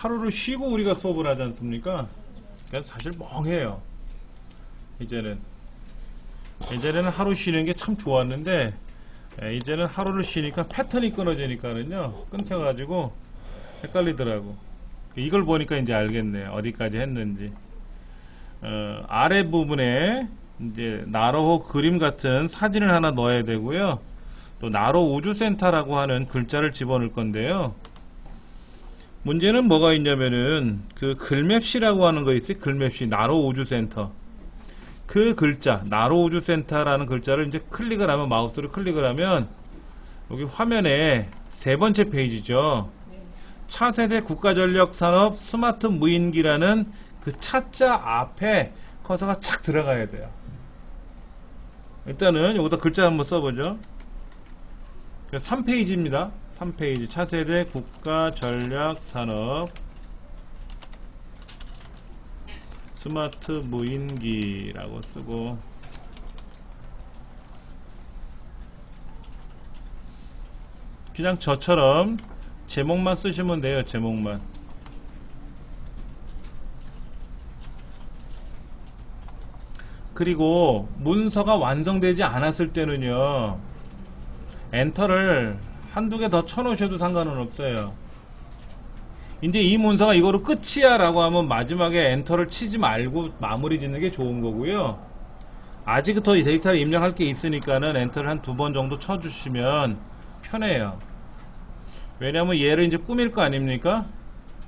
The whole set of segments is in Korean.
하루를 쉬고 우리가 수업을 하지 않습니까? 그래서 사실 멍해요. 이제는 하루 쉬는 게 참 좋았는데, 이제는 하루를 쉬니까 패턴이 끊어지니까는요, 끊겨가지고 헷갈리더라고. 이걸 보니까 이제 알겠네요. 어디까지 했는지. 아래 부분에 이제 나로호 그림 같은 사진을 하나 넣어야 되고요. 또 나로 우주센터라고 하는 글자를 집어넣을 건데요. 문제는 뭐가 있냐면은 그 글맵시라고 하는 거 있어요. 글맵시 나로 우주센터. 그 글자 나로 우주센터라는 글자를 이제 클릭을 하면, 마우스로 클릭을 하면 여기 화면에 세 번째 페이지죠. 차세대 국가전력산업 스마트 무인기라는 그 차자 앞에 커서가 착 들어가야 돼요. 일단은 여기다 글자 한번 써보죠. 3페이지입니다. 3페이지 차세대 국가전력산업 스마트 무인기라고 쓰고, 그냥 저처럼 제목만 쓰시면 돼요. 제목만. 그리고 문서가 완성되지 않았을 때는요, 엔터를 한두 개 더 쳐놓으셔도 상관은 없어요. 이제 이 문서가 이거로 끝이야 라고 하면 마지막에 엔터를 치지 말고 마무리 짓는 게 좋은 거고요. 아직 더 데이터를 입력할 게 있으니까는 엔터를 한 두 번 정도 쳐주시면 편해요. 왜냐면 얘를 이제 꾸밀 거 아닙니까?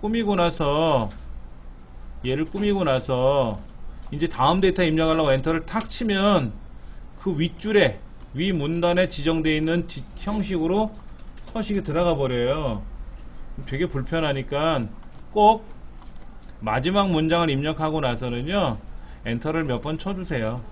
꾸미고 나서 얘를 꾸미고 나서 이제 다음 데이터 입력하려고 엔터를 탁 치면 그 윗줄에 위 문단에 지정되어 있는 형식으로 서식이 들어가 버려요. 되게 불편하니까 꼭 마지막 문장을 입력하고 나서는요, 엔터를 몇 번 쳐주세요.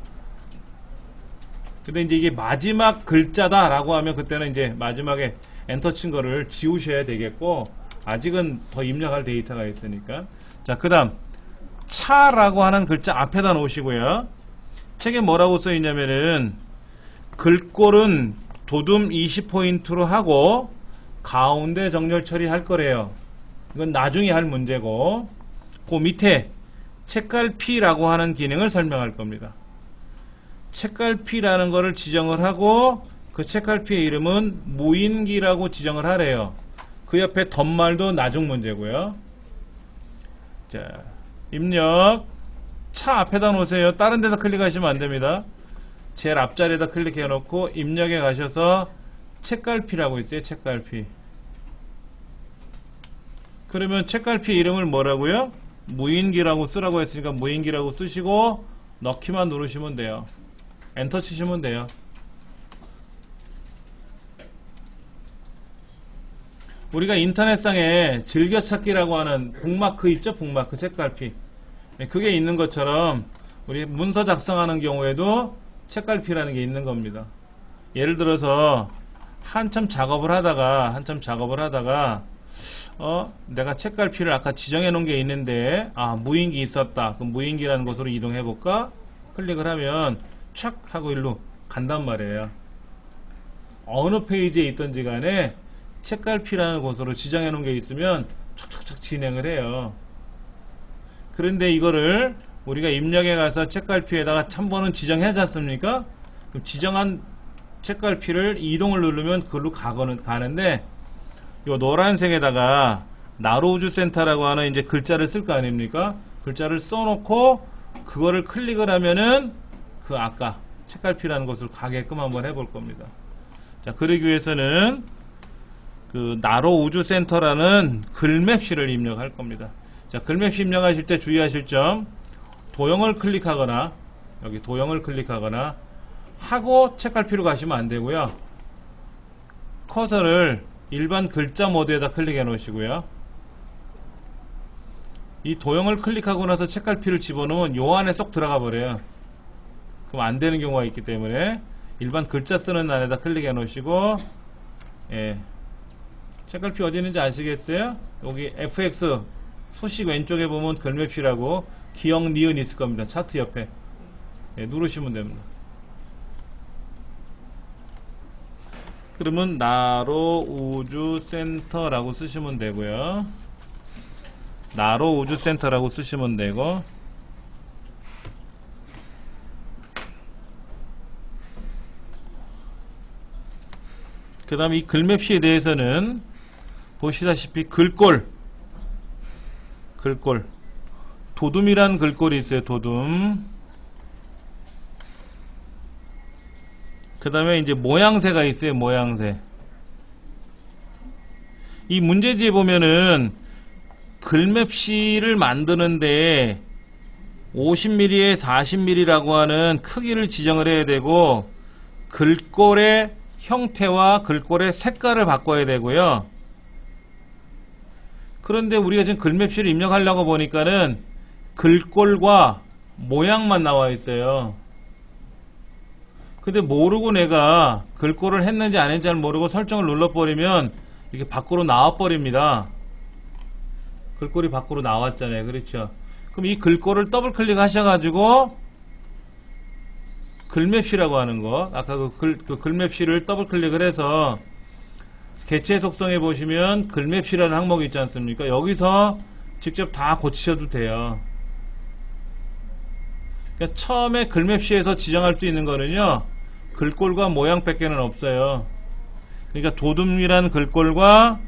근데 이제 이게 마지막 글자다 라고 하면 그때는 이제 마지막에 엔터 친 거를 지우셔야 되겠고, 아직은 더 입력할 데이터가 있으니까. 자, 그 다음 차라고 하는 글자 앞에다 놓으시고요. 책에 뭐라고 써있냐면은 글꼴은 도둠 20포인트로 하고 가운데 정렬 처리할 거래요. 이건 나중에 할 문제고, 그 밑에 책갈피라고 하는 기능을 설명할 겁니다. 책갈피라는 거를 지정을 하고 그 책갈피의 이름은 무인기라고 지정을 하래요. 그 옆에 덧말도 나중 문제고요. 자, 입력. 차 앞에다 놓으세요. 다른 데서 클릭하시면 안됩니다. 제일 앞자리에다 클릭해 놓고 입력에 가셔서 책갈피라고 있어요. 책갈피. 그러면 책갈피 이름을 뭐라고요? 무인기라고 쓰라고 했으니까 무인기라고 쓰시고 넣기만 누르시면 돼요. 엔터 치시면 돼요. 우리가 인터넷상에 즐겨찾기라고 하는 북마크 있죠? 북마크 책갈피. 그게 있는 것처럼 우리 문서 작성하는 경우에도 책갈피라는 게 있는 겁니다. 예를 들어서 한참 작업을 하다가 내가 책갈피를 아까 지정해 놓은 게 있는데, 무인기 있었다. 그럼 무인기라는 곳으로 이동해 볼까? 클릭을 하면 촥 하고 일로 간단 말이에요. 어느 페이지에 있던지 간에 책갈피라는 곳으로 지정해 놓은 게 있으면 촥촥촥 진행을 해요. 그런데 이거를 우리가 입력해 가서 책갈피에다가 1000번은 지정하지 않습니까? 그럼 지정한 책갈피를 이동을 누르면 그걸로 가는데, 요 노란색에다가 나로우주센터라고 하는 이제 글자를 쓸 거 아닙니까? 글자를 써놓고 그거를 클릭을 하면은 그 아까 책갈피라는 곳을 가게끔 한번 해볼 겁니다. 자, 그러기 위해서는 그 나로우주센터라는 글맵시를 입력할 겁니다. 자, 글맵시 입력하실 때 주의하실 점, 도형을 클릭하거나 여기 도형을 클릭하거나 하고 책갈피로 가시면 안 되고요. 커서를 일반 글자 모드에다 클릭해 놓으시고요. 이 도형을 클릭하고 나서 책갈피를 집어넣으면 요 안에 쏙 들어가 버려요. 그럼 안 되는 경우가 있기 때문에 일반 글자 쓰는 안에다 클릭해 놓으시고, 예. 책갈피 어디 있는지 아시겠어요? 여기 FX 소식 왼쪽에 보면 글맵시라고 기억 니은 있을 겁니다. 차트 옆에. 예, 누르시면 됩니다. 그러면 나로우주센터라고 쓰시면 되고요. 나로 우주센터라고 쓰시면 되고, 그 다음에 이 글맵시에 대해서는 보시다시피 글꼴 도둠이란 글꼴이 있어요. 도둠. 그 다음에 이제 모양새가 있어요. 모양새. 이 문제지에 보면은 글맵시를 만드는데 50mm에 40mm라고 하는 크기를 지정을 해야 되고, 글꼴의 형태와 글꼴의 색깔을 바꿔야 되고요. 그런데 우리가 지금 글맵시를 입력하려고 보니까는 글꼴과 모양만 나와 있어요. 근데 모르고 내가 글꼴을 했는지 안 했는지 모르고 설정을 눌러버리면 이게 밖으로 나와버립니다. 글꼴이 밖으로 나왔잖아요. 그렇죠? 그럼 이 글꼴을 더블 클릭 하셔가지고 글맵시라고 하는 거, 아까 그 글맵시를 더블 클릭을 해서 개체 속성에 보시면 글맵시라는 항목이 있지 않습니까? 여기서 직접 다 고치셔도 돼요. 그러니까 처음에 글맵시에서 지정할 수 있는 거는요, 글꼴과 모양 밖에는 없어요. 그러니까 도둠이라는 글꼴과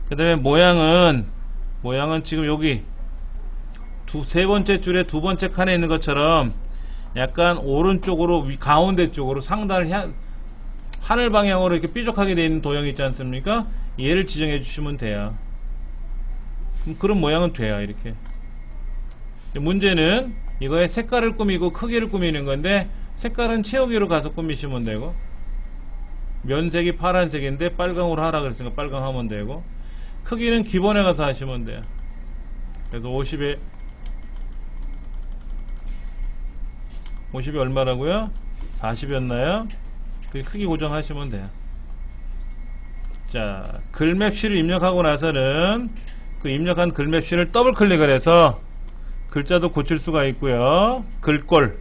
그 다음에 모양은 지금 여기 세 번째 줄에 두 번째 칸에 있는 것처럼 약간 오른쪽으로 가운데 쪽으로 상단을 하늘 방향으로 이렇게 삐죽하게 되어 있는 도형이 있지 않습니까? 얘를 지정해 주시면 돼요. 그런 모양은 돼요. 이렇게. 문제는 이거의 색깔을 꾸미고 크기를 꾸미는 건데, 색깔은 채우기로 가서 꾸미시면 되고, 면색이 파란색인데 빨강으로 하라 그랬으니까 빨강 하면 되고, 크기는 기본에 가서 하시면 돼요. 그래서 50이 얼마라고요? 40이었나요? 크기 고정하시면 돼요. 자, 글맵시를 입력하고 나서는 그 입력한 글맵시를 더블 클릭을 해서 글자도 고칠 수가 있고요. 글꼴,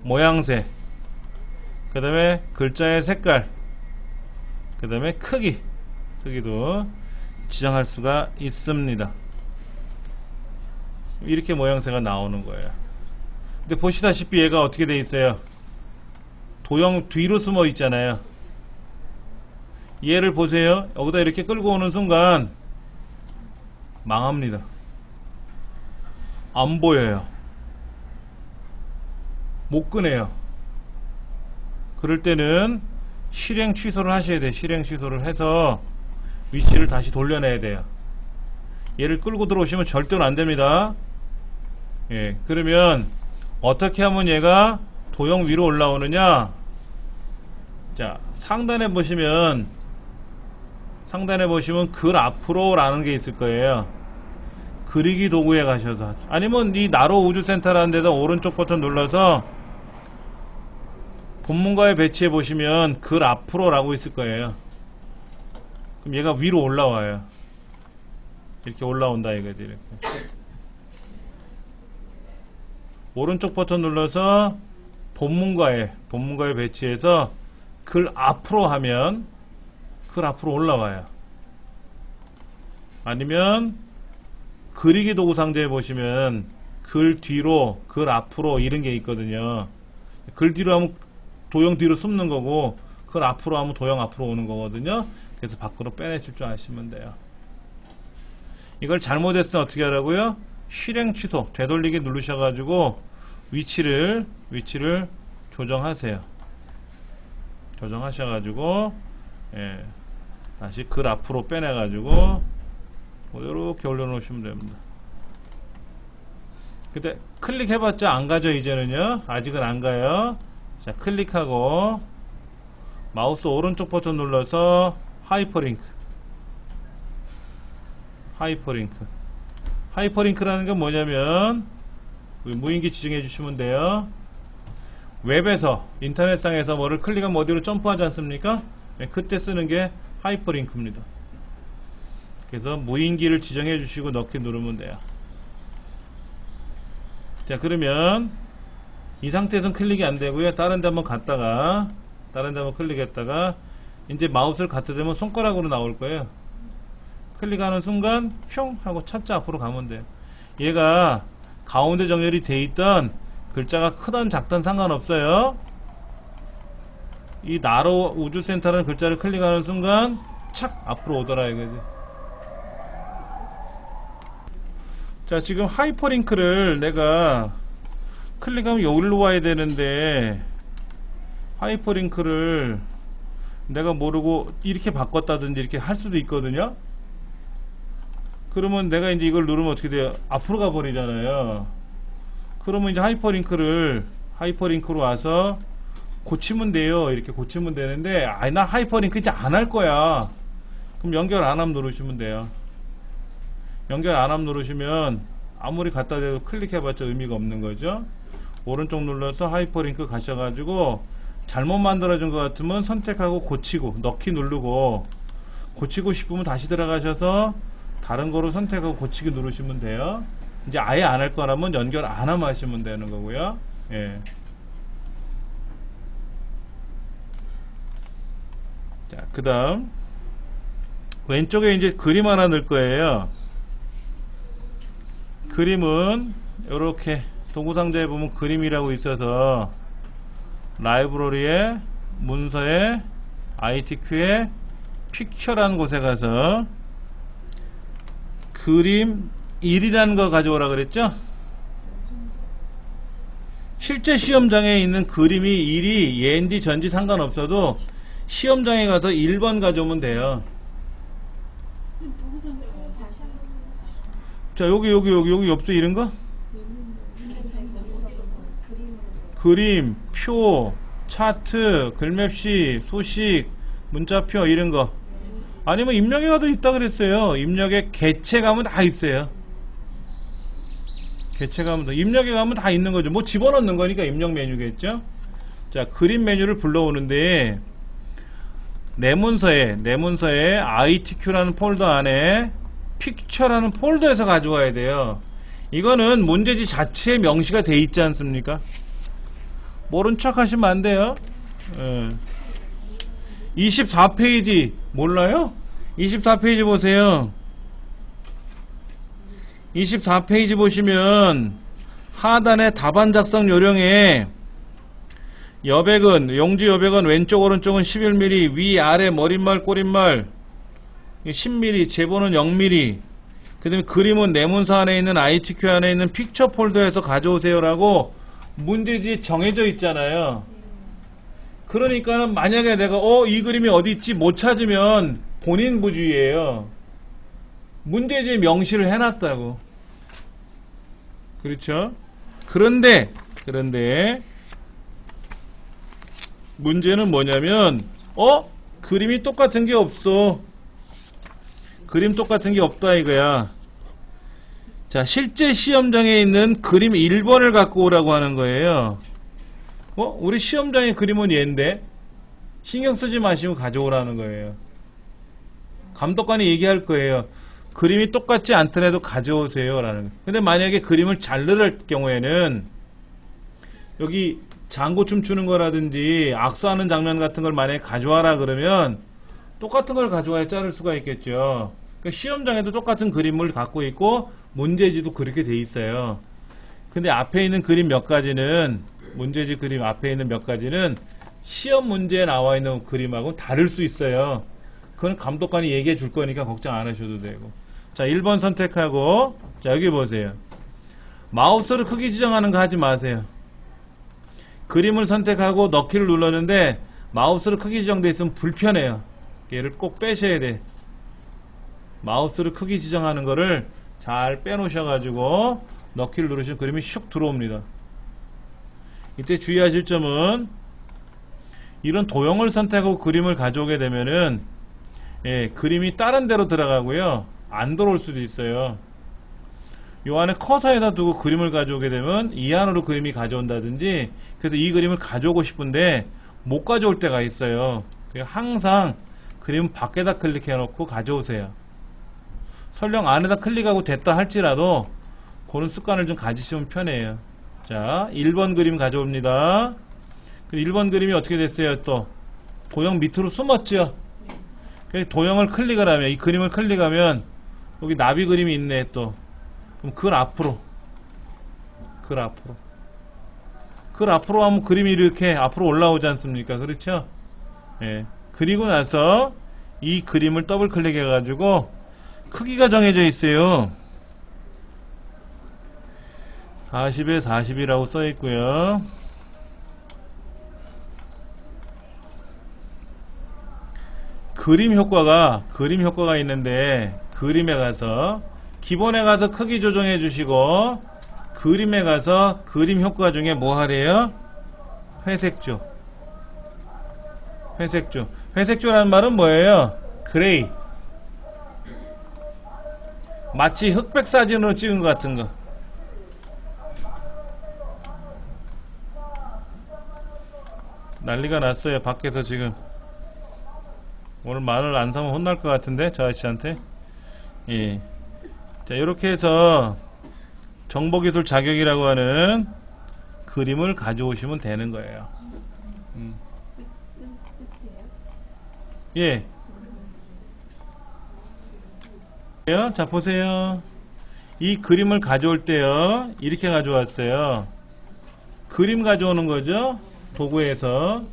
모양새, 그 다음에 글자의 색깔, 그 다음에 크기도 지정할 수가 있습니다. 이렇게 모양새가 나오는 거예요. 근데 보시다시피 얘가 어떻게 돼 있어요? 도형 뒤로 숨어 있잖아요. 얘를 보세요. 여기다 이렇게 끌고 오는 순간 망합니다. 안 보여요. 못 끄네요. 그럴 때는 실행 취소를 하셔야 돼요. 실행 취소를 해서 위치를 다시 돌려내야 돼요. 얘를 끌고 들어오시면 절대로 안 됩니다. 예, 그러면 어떻게 하면 얘가 도형 위로 올라오느냐? 자, 상단에 보시면 글 앞으로 라는 게 있을 거예요. 그리기 도구에 가셔서, 아니면 이 나로 우주센터라는 데서 오른쪽 버튼 눌러서 본문과에 배치해 보시면 글 앞으로 라고 있을 거예요. 그럼 얘가 위로 올라와요. 이렇게 올라온다 이거지. 이렇게. 오른쪽 버튼 눌러서 본문과에 배치해서 글 앞으로 하면 글 앞으로 올라와요. 아니면 그리기 도구 상자에 보시면 글 뒤로, 글 앞으로 이런 게 있거든요. 글 뒤로 하면 도형 뒤로 숨는 거고, 글 앞으로 하면 도형 앞으로 오는 거거든요. 그래서 밖으로 빼내실 줄 아시면 돼요. 이걸 잘못했을 때 어떻게 하라고요? 실행 취소, 되돌리기 누르셔가지고 위치를 조정하세요. 조정하셔가지고, 예, 다시 글 앞으로 빼내가지고 이렇게 올려놓으시면 됩니다. 근데 클릭해봤자 안 가죠. 이제는요, 아직은 안 가요. 자, 클릭하고 마우스 오른쪽 버튼 눌러서 하이퍼링크라는 건 뭐냐면, 무인기 지정해 주시면 돼요. 웹에서, 인터넷상에서 뭐를 클릭하면 어디로 점프하지 않습니까? 네, 그때 쓰는 게 하이퍼링크입니다. 그래서 무인기를 지정해 주시고 넣기 누르면 돼요. 자, 그러면 이 상태에서는 클릭이 안 되고요. 다른 데 한번 갔다가, 다른 데 한번 클릭했다가 이제 마우스를 갖다 대면 손가락으로 나올 거예요. 클릭하는 순간 뿅 하고 찾자 앞으로 가면 돼요. 얘가 가운데 정렬이 돼 있던 글자가 크던 작던 상관없어요. 이 나로 우주센터라는 글자를 클릭하는 순간 착 앞으로 오더라 이거지. 자, 지금 하이퍼링크를 내가 클릭하면 여기로 와야 되는데 하이퍼링크를 내가 모르고 이렇게 바꿨다든지 이렇게 할 수도 있거든요. 그러면 내가 이제 이걸 누르면 어떻게 돼요? 앞으로 가버리잖아요. 그러면 이제 하이퍼링크로 와서 고치면 돼요. 이렇게 고치면 되는데, 아니, 나 하이퍼링크 이제 안 할 거야. 그럼 연결 안 함 누르시면 돼요. 연결 안 함 누르시면 아무리 갖다 대도 클릭해봤자 의미가 없는 거죠. 오른쪽 눌러서 하이퍼링크 가셔가지고 잘못 만들어진 것 같으면 선택하고 고치고 넣기 누르고, 고치고 싶으면 다시 들어가셔서 다른 거로 선택하고 고치기 누르시면 돼요. 이제 아예 안 할 거라면 연결 안 함 하시면 되는 거고요. 예. 자, 그 다음 왼쪽에 이제 그림 하나 넣을 거예요. 그림은 이렇게 도구상자에 보면 그림이라고 있어서 라이브러리에 문서에 ITQ에 픽처라는 곳에 가서 그림 1이라는 거 가져오라 그랬죠? 실제 시험장에 있는 그림이 1이 얘인지 전지 상관없어도 시험장에 가서 1번 가져오면 돼요. 자, 여기 없어 이런 거? 그림, 표, 차트, 글맵시, 소식, 문자표 이런 거. 아니면 입력에 가도 있다 그랬어요. 입력에 개체 가면 다 있어요. 개체 가면 다, 입력에 가면 다 있는 거죠. 뭐 집어넣는 거니까 입력 메뉴겠죠. 자, 그림 메뉴를 불러오는데 내 문서에 ITQ라는 폴더 안에 픽처라는 폴더에서 가져와야 돼요. 이거는 문제지 자체에 명시가 돼 있지 않습니까? 모른 척 하시면 안 돼요. 24페이지 몰라요? 24페이지 보세요. 24페이지 보시면 하단에 답안 작성 요령에 여백은, 용지 여백은 왼쪽 오른쪽은 11mm, 위 아래 머릿말 꼬릿말 10mm, 제보는 0mm. 그 다음에 그림은 내 문서 안에 있는 ITQ 안에 있는 픽처 폴더에서 가져오세요 라고 문제지에 정해져 있잖아요. 그러니까 만약에 내가 이 그림이 어디 있지 못 찾으면 본인 부주의예요. 문제지에 명시를 해놨다고. 그렇죠? 그런데 문제는 뭐냐면 그림이 똑같은 게 없어. 그림 똑같은 게 없다 이거야. 자, 실제 시험장에 있는 그림 1번을 갖고 오라고 하는 거예요. 우리 시험장의 그림은 얘인데 신경 쓰지 마시고 가져오라는 거예요. 감독관이 얘기할 거예요. 그림이 똑같지 않더라도 가져오세요 라는 거예요. 근데 만약에 그림을 잘 넣을 경우에는 여기 장구 춤추는 거라든지 악수하는 장면 같은 걸 만약에 가져와라 그러면 똑같은 걸 가져와야 자를 수가 있겠죠. 그러니까 시험장에도 똑같은 그림을 갖고 있고 문제지도 그렇게 돼 있어요. 근데 앞에 있는 그림 몇 가지는, 문제지 그림 앞에 있는 몇 가지는 시험 문제에 나와 있는 그림하고 다를 수 있어요. 그건 감독관이 얘기해 줄 거니까 걱정 안 하셔도 되고. 자, 1번 선택하고, 자, 여기 보세요. 마우스로 크기 지정하는 거 하지 마세요. 그림을 선택하고 넣기를 눌렀는데 마우스로 크기 지정돼 있으면 불편해요. 얘를 꼭 빼셔야 돼. 마우스로 크기 지정하는 거를 잘 빼놓으셔가지고 넣기를 누르시면 그림이 슉 들어옵니다. 이때 주의하실 점은 이런 도형을 선택하고 그림을 가져오게 되면은 그림이 다른 데로 들어가고요. 안 들어올 수도 있어요. 요 안에 커서에다 두고 그림을 가져오게 되면 이 안으로 그림이 가져온다든지, 그래서 이 그림을 가져오고 싶은데 못 가져올 때가 있어요. 항상 그림 밖에다 클릭해 놓고 가져오세요. 설령 안에다 클릭하고 됐다 할지라도 그런 습관을 좀 가지시면 편해요. 자, 1번 그림 가져옵니다. 1번 그림이 어떻게 됐어요? 또 도형 밑으로 숨었죠. 도형을 클릭을 하면, 이 그림을 클릭하면 여기 나비 그림이 있네 또. 그럼 글 앞으로. 글 앞으로. 글 앞으로 하면 그림이 이렇게 앞으로 올라오지 않습니까? 그렇죠? 예. 그리고 나서 이 그림을 더블 클릭해 가지고 크기가 정해져 있어요. 40에 40이라고 써 있고요. 그림 효과가 있는데, 그림에 가서 기본에 가서 크기 조정해 주시고, 그림에 가서 그림 효과 중에 뭐 하래요? 회색조. 회색조라는 말은 뭐예요? 그레이. 마치 흑백 사진으로 찍은 것 같은 거. 난리가 났어요. 밖에서 지금. 오늘 마늘 안 사면 혼날 것 같은데, 저 아저씨한테. 예. 자, 이렇게 해서 정보기술 자격이라고 하는 그림을 가져오시면 되는 거예요. 예. 자, 보세요. 이 그림을 가져올 때요, 이렇게 가져왔어요. 그림 가져오는 거죠, 도구에서.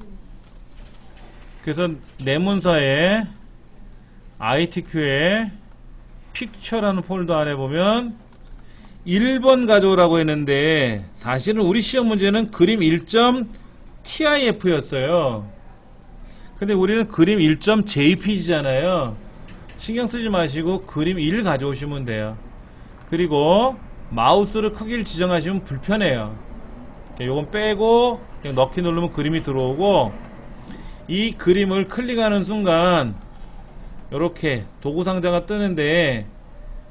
그래서 내 문서에 ITQ에 픽처라는 폴더 안에 보면 1번 가져오라고 했는데, 사실은 우리 시험 문제는 그림 1.TIF 였어요. 근데 우리는 그림 1.JPG잖아요. 신경 쓰지 마시고 그림 1 가져오시면 돼요. 그리고 마우스를 크기를 지정하시면 불편해요. 요건 빼고 그냥 넣기 누르면 그림이 들어오고, 이 그림을 클릭하는 순간 이렇게 도구 상자가 뜨는데,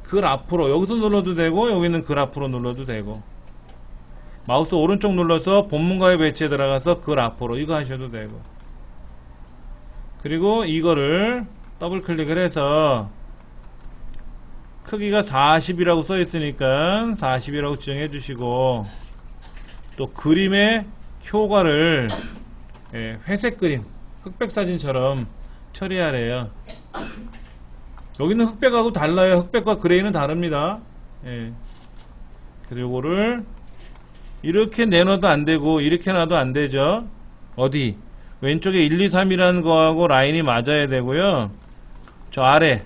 글 앞으로 여기서 눌러도 되고, 여기는 글 앞으로 눌러도 되고, 마우스 오른쪽 눌러서 본문과의 배치에 들어가서 글 앞으로 이거 하셔도 되고, 그리고 이거를 더블 클릭을 해서 크기가 40이라고 써 있으니까 40이라고 지정해 주시고, 또 그림의 효과를 회색 그림, 흑백 사진처럼 처리하래요. 여기는 흑백하고 달라요. 흑백과 그레이는 다릅니다. 예. 그래서 요거를 이렇게 내놔도 안 되고 이렇게 놔도 안 되죠. 어디? 왼쪽에 1, 2, 3이라는 거하고 라인이 맞아야 되고요. 저 아래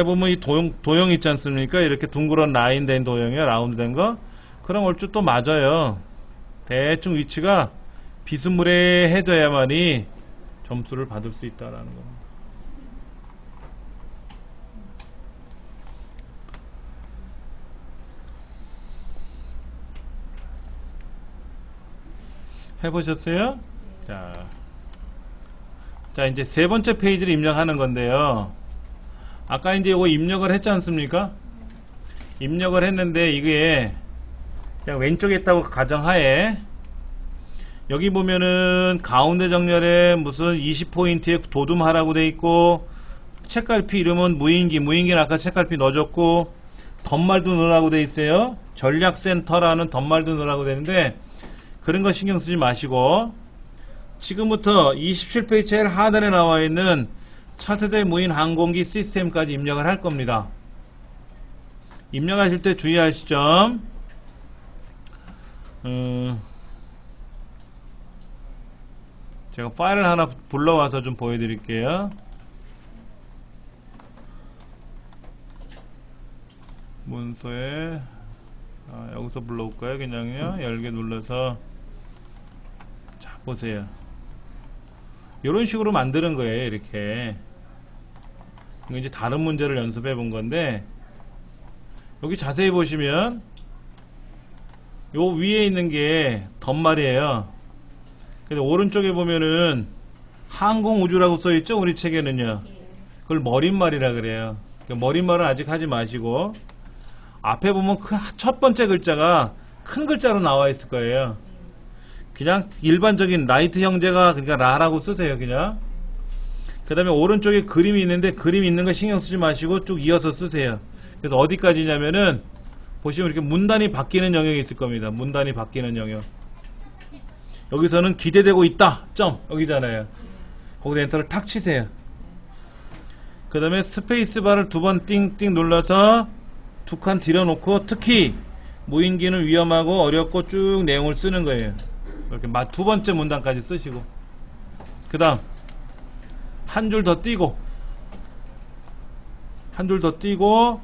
보면 이 도형 있지 않습니까? 이렇게 둥그런 라인 된 도형이요, 라운드 된 거. 그럼 얼추 또 맞아요. 대충 위치가 비스무리해져야만이 점수를 받을 수 있다라는 겁니다. 해보셨어요? 자, 이제 세 번째 페이지를 입력하는 건데요. 아까 이제 이거 입력을 했지 않습니까? 입력을 했는데 이게 그냥 왼쪽에 있다고 가정하에, 여기 보면은 가운데 정렬에 무슨 20포인트에 도둠하라고 돼 있고, 책갈피 이름은 무인기는 아까 책갈피 넣어줬고, 덧말도 넣으라고 돼 있어요. 전략센터라는 덧말도 넣으라고 되는데, 그런 거 신경 쓰지 마시고, 지금부터 27페이지 제일 하단에 나와 있는 차세대 무인 항공기 시스템까지 입력을 할 겁니다. 입력하실 때 주의하실 점, 제가 파일을 하나 불러와서 좀 보여드릴게요. 문서에 여기서 불러올까요? 그냥요. 열개 눌러서, 자, 보세요. 이런 식으로 만드는 거예요. 이렇게. 이거 이제 다른 문제를 연습해 본 건데, 여기 자세히 보시면 요 위에 있는 게 덧말이에요. 근데 오른쪽에 보면은 항공우주라고 써있죠, 우리 책에는요. 그걸 머릿말이라 그래요. 머릿말은 아직 하지 마시고, 앞에 보면 첫 번째 글자가 큰 글자로 나와 있을 거예요. 그냥 일반적인 라이트 형제가, 그러니까 라라고 쓰세요. 그냥. 그 다음에 오른쪽에 그림이 있는데, 그림 있는 거 신경 쓰지 마시고 쭉 이어서 쓰세요. 그래서 어디까지냐면은 보시면 이렇게 문단이 바뀌는 영역이 있을 겁니다. 문단이 바뀌는 영역. 여기서는 기대되고 있다 점 여기잖아요. 거기서 엔터를 탁 치세요. 그 다음에 스페이스바를 두 번 띵띵 눌러서 두 칸 들여놓고, 특히 무인기는 위험하고 어렵고 쭉 내용을 쓰는 거예요. 이렇게 두 번째 문단까지 쓰시고, 그 다음 한 줄 더 띄고, 한 줄 더 띄고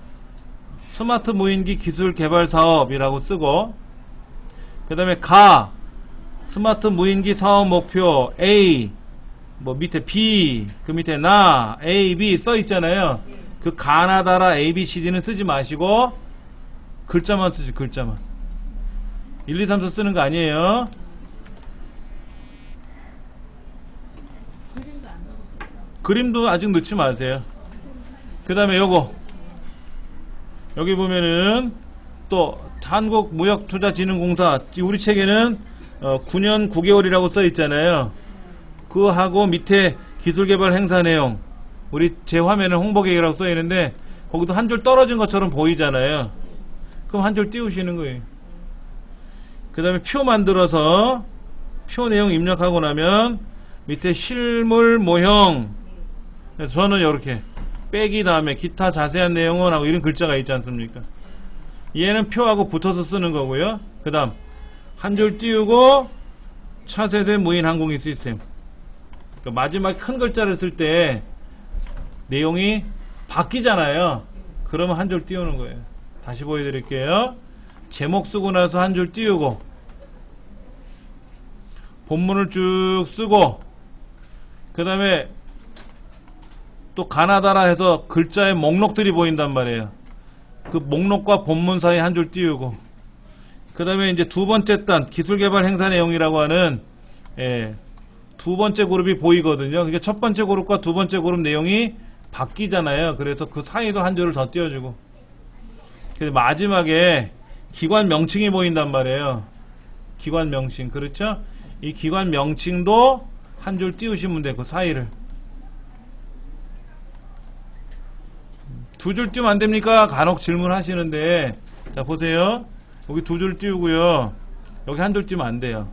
스마트 무인기 기술 개발 사업이라고 쓰고, 그 다음에 스마트 무인기 사업 목표 A, 뭐 밑에 B, 그 밑에 A, B 써 있잖아요. 그 가나다라 A, B, C, D는 쓰지 마시고 글자만 쓰지, 글자만. 1, 2, 3, 4 쓰는 거 아니에요. 그림도 아직 넣지 마세요. 그 다음에 요거 여기 보면은 또 한국무역투자진흥공사, 우리 책에는 9년 9개월이라고 써 있잖아요. 그하고 밑에 기술개발 행사 내용, 제 화면에 홍보계획이라고 써 있는데 거기도 한 줄 떨어진 것처럼 보이잖아요. 그럼 한 줄 띄우시는 거예요. 그 다음에 표 만들어서 표 내용 입력하고 나면 밑에 실물 모형, 그래서 저는 이렇게 빼기 다음에 기타 자세한 내용은 하고 이런 글자가 있지 않습니까? 얘는 표하고 붙어서 쓰는 거고요. 그 다음 한 줄 띄우고 차세대 무인 항공기 시스템. 그러니까 마지막 큰 글자를 쓸 때 내용이 바뀌잖아요. 그러면 한 줄 띄우는 거예요. 다시 보여드릴게요. 제목 쓰고 나서 한 줄 띄우고 본문을 쭉 쓰고, 그 다음에 또 가나다라 해서 글자의 목록들이 보인단 말이에요. 그 목록과 본문 사이 한 줄 띄우고, 그 다음에 이제 두 번째 단 기술개발 행사 내용이라고 하는 두 번째 그룹이 보이거든요. 그러니까 첫 번째 그룹과 두 번째 그룹 내용이 바뀌잖아요. 그래서 그 사이도 한 줄을 더 띄워주고, 그래서 마지막에 기관 명칭이 보인단 말이에요. 기관 명칭, 그렇죠? 이 기관 명칭도 한 줄 띄우시면 돼요. 그 사이를. 두 줄 띄우면 안 됩니까? 간혹 질문하시는데, 자 보세요. 여기 두 줄 띄우고요. 여기 한 줄 띄우면 안 돼요.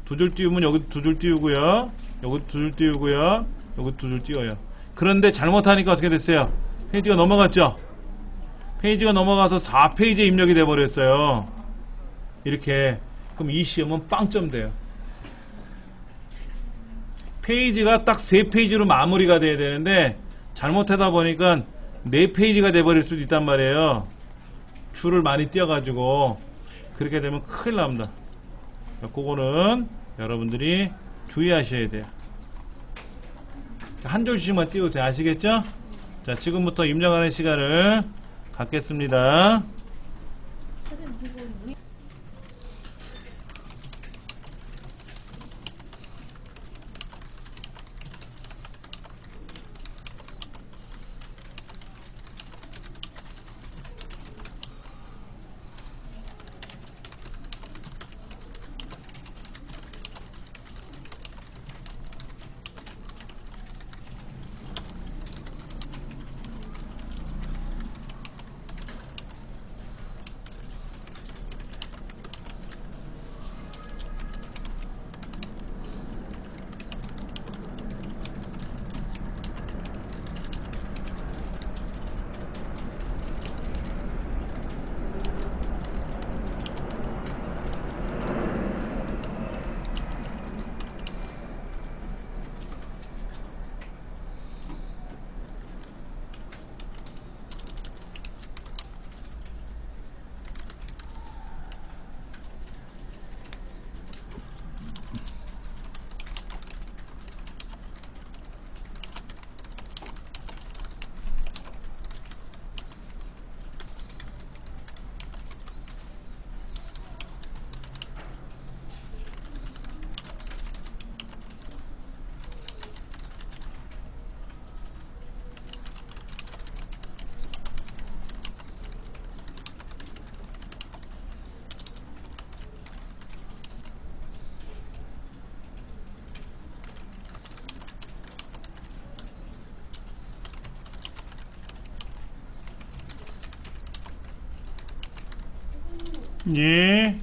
두 줄 띄우면 여기 두 줄 띄우고요. 여기 두 줄 띄우고요. 여기 두 줄 띄워요. 그런데 잘못하니까 어떻게 됐어요? 페이지가 넘어갔죠? 페이지가 넘어가서 4페이지에 입력이 돼 버렸어요. 이렇게. 그럼 이 시험은 빵점 돼요. 페이지가 딱 3페이지로 마무리가 돼야 되는데 잘못하다 보니까 4페이지가 돼버릴 수도 있단 말이에요. 줄을 많이 띄어가지고. 그렇게 되면 큰일 납니다. 그거는 여러분들이 주의하셔야 돼요. 한 줄씩만 띄우세요. 아시겠죠? 자, 지금부터 입력하는 시간을 갖겠습니다. 예.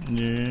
네.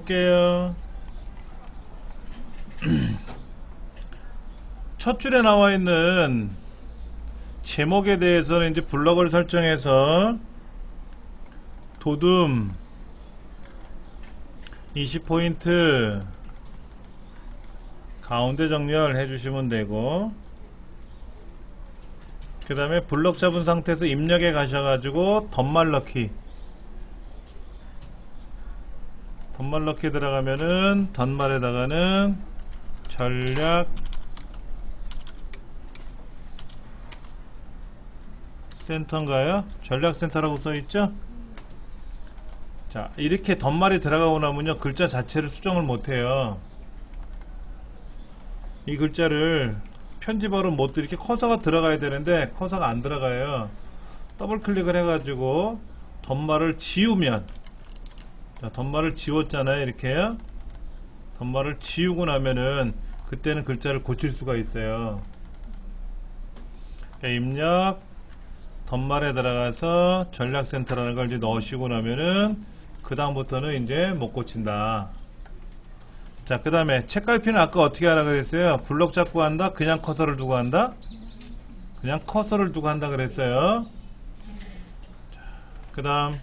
볼게요. 첫 줄에 나와 있는 제목에 대해서는 이제 블럭을 설정해서 도둠 20포인트 가운데 정렬 해주시면 되고, 그 다음에 블럭 잡은 상태에서 입력에 가셔가지고 덧말 넣기 덧말 넣기 들어가면은 덧말에다가는 전략 센터인가요? 전략 센터라고 써있죠? 자, 이렇게 덧말이 들어가고 나면요 글자 자체를 수정을 못해요. 이 글자를 편집어로 못 이렇게 커서가 들어가야 되는데 커서가 안 들어가요. 더블 클릭을 해가지고 덧말을 지우면, 자, 덧말을 지웠잖아요. 이렇게요. 덧말을 지우고 나면은 그때는 글자를 고칠 수가 있어요. 그러니까 입력 덧말에 들어가서 전략센터라는 걸 이제 넣으시고 나면은 그 다음부터는 이제 못 고친다. 자, 그 다음에 책갈피는 아까 어떻게 하라 그랬어요? 블럭 잡고 한다? 그냥 커서를 두고 한다? 그냥 커서를 두고 한다 그랬어요. 그 다음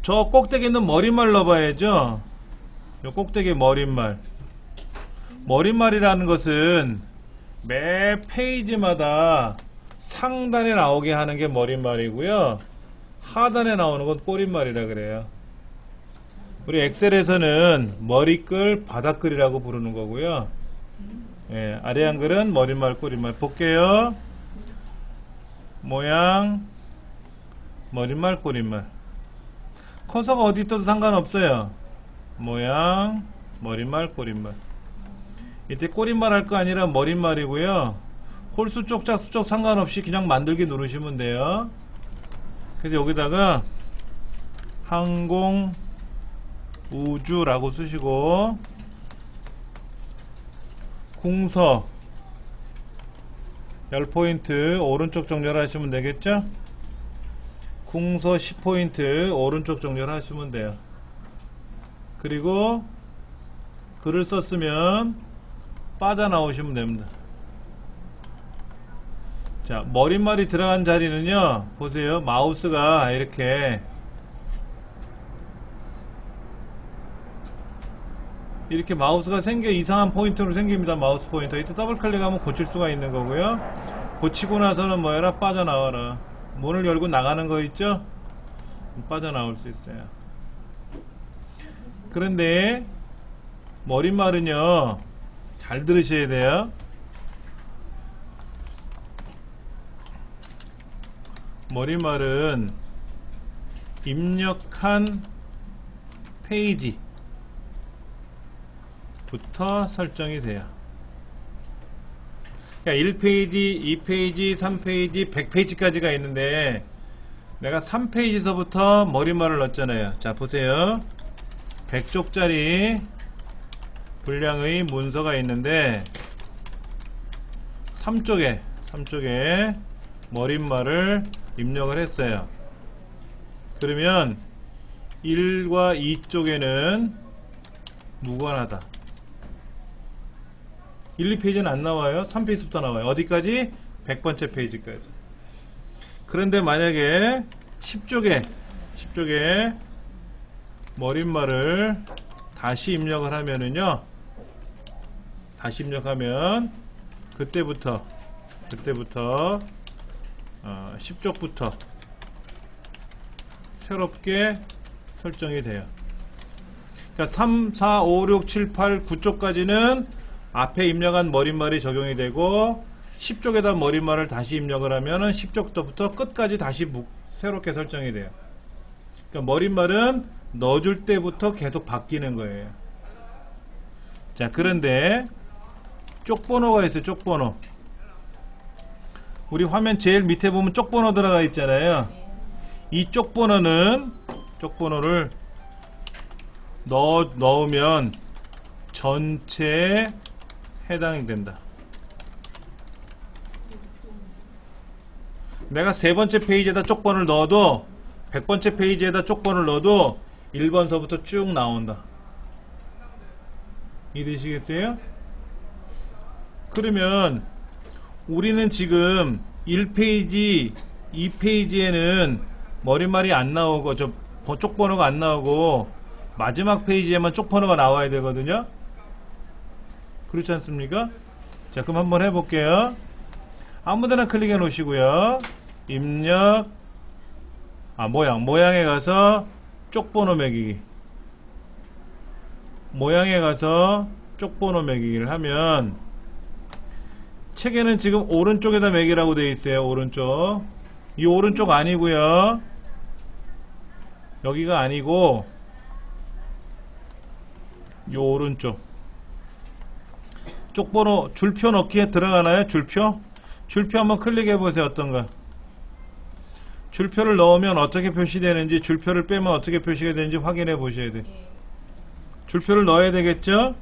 저 꼭대기 있는 머릿말 넣어봐야죠. 요 꼭대기 머릿말이라는 것은 매 페이지마다 상단에 나오게 하는 게 머릿말이고요, 하단에 나오는 건 꼬릿말이라 그래요. 우리 엑셀에서는 머리글, 바닥글이라고 부르는 거고요. 예, 아래 한글은 머릿말, 꼬릿말. 볼게요. 모양, 머릿말, 꼬릿말. 커서가 어디 있어도 상관없어요. 모양, 머릿말, 꼬릿말. 이때 꼬릿말 할 거 아니라 머릿말이고요. 홀수 쪽작 수쪽 상관없이 그냥 만들기 누르시면 돼요. 그래서 여기다가 항공 우주라고 쓰시고 궁서 10포인트 오른쪽 정렬 하시면 되겠죠? 궁서 10포인트 오른쪽 정렬 하시면 돼요. 그리고 글을 썼으면 빠져나오시면 됩니다. 자, 머릿말이 들어간 자리는요, 보세요. 마우스가 이렇게 마우스가 생겨 이상한 포인트로 생깁니다. 마우스 포인터. 이때 더블 클릭하면 고칠 수가 있는 거고요. 고치고 나서는 뭐해라? 빠져나와라. 문을 열고 나가는 거 있죠? 빠져나올 수 있어요. 그런데 머릿말은요, 잘 들으셔야 돼요. 머릿말은 입력한 페이지 부터 설정이 돼요. 그러니까 1페이지, 2페이지, 3페이지, 100페이지까지가 있는데 내가 3페이지서부터 머릿말을 넣었잖아요. 자, 보세요. 100쪽짜리 분량의 문서가 있는데 3쪽에 머릿말을 입력을 했어요. 그러면 1과 2쪽에는 무관하다. 1, 2페이지는 안 나와요. 3페이지부터 나와요. 어디까지? 100번째 페이지까지. 그런데 만약에 10쪽에 머릿말을 다시 입력을 하면은요, 다시 입력하면 그때부터 10쪽부터 새롭게 설정이 돼요. 그러니까 3, 4, 5, 6, 7, 8, 9쪽까지는 앞에 입력한 머릿말이 적용이 되고 10쪽에다 머릿말을 다시 입력을 하면은 10쪽부터 끝까지 다시 새롭게 설정이 돼요. 그러니까 머릿말은 넣어줄 때부터 계속 바뀌는 거예요. 자, 그런데 쪽번호가 있어요. 쪽번호. 우리 화면 제일 밑에 보면 쪽번호 들어가 있잖아요. 이 쪽번호를 넣으면 전체에 해당이 된다. 내가 세 번째 페이지에다 쪽번호를 넣어도 100번째 페이지에다 쪽번호를 넣어도 1번서부터 쭉 나온다. 이해되시겠어요? 그러면 우리는 지금 1페이지, 2페이지에는 머릿말이 안 나오고 쪽번호가 안 나오고 마지막 페이지에만 쪽번호가 나와야 되거든요. 그렇지 않습니까? 자, 그럼 한번 해볼게요. 아무데나 클릭해 놓으시고요. 입력 모양에 가서 쪽번호 매기기. 모양에 가서 쪽번호 매기기를 하면 책에는 지금 오른쪽에다 매기라고 되어 있어요. 오른쪽. 이 오른쪽 아니고요. 여기가 아니고 이 오른쪽. 쪽번호 줄표 넣기에 들어가나요? 줄표? 줄표 한번 클릭해 보세요. 어떤가? 줄표를 넣으면 어떻게 표시되는지, 줄표를 빼면 어떻게 표시가 되는지 확인해 보셔야 돼요. 줄표를 넣어야 되겠죠?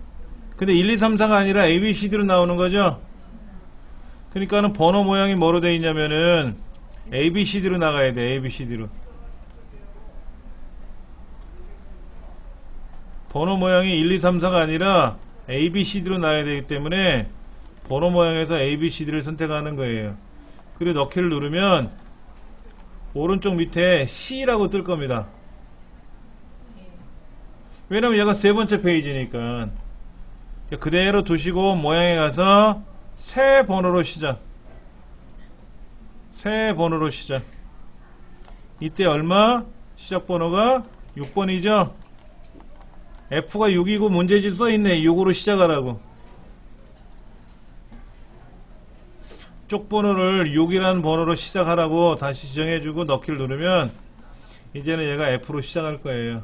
근데 1, 2, 3, 4가 아니라 A, B, C, D로 나오는 거죠? 그러니까는 번호 모양이 뭐로 되어 있냐면은 A, B, C, D로 나가야 돼. A, B, C, D로. 번호 모양이 1, 2, 3, 4가 아니라 A, B, C, D로 나와야 되기 때문에 번호 모양에서 A, B, C, D를 선택하는 거예요. 그리고 넣기를 누르면 오른쪽 밑에 C라고 뜰 겁니다. 왜냐면 얘가 세 번째 페이지니까. 그대로 두시고 모양에 가서 새 번호로 시작. 새 번호로 시작. 이때 얼마? 시작 번호가 6번이죠? F가 6이고 문제지 써있네. 6으로 시작하라고. 쪽 번호를 6이라는 번호로 시작하라고 다시 지정해주고 넣기를 누르면 이제는 얘가 F로 시작할 거예요.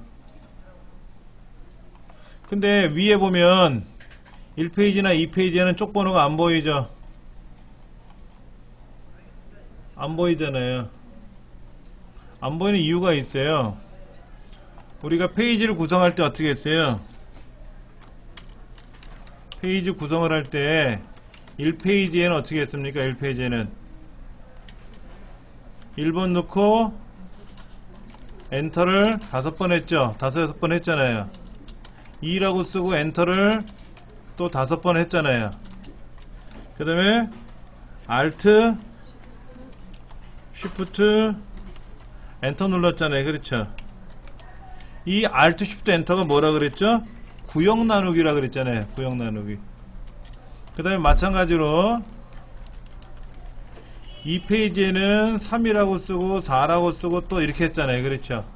근데 위에 보면 1페이지나 2페이지에는 쪽 번호가 안 보이죠? 안 보이잖아요. 안 보이는 이유가 있어요. 우리가 페이지를 구성할 때 어떻게 했어요? 페이지 구성을 할 때 1페이지에는 어떻게 했습니까? 1페이지에는 1번 넣고 엔터를 5번 했죠? 5, 6번 했잖아요. 2라고 쓰고 엔터를 또 5번 했잖아요. 그 다음에 Alt Shift 엔터 눌렀잖아요. 그렇죠? 이 Alt Shift 엔터가 뭐라 그랬죠? 구역 나누기라 그랬잖아요. 구역 나누기. 그 다음에 마찬가지로 2페이지에는 3이라고 쓰고 4라고 쓰고 또 이렇게 했잖아요. 그렇죠?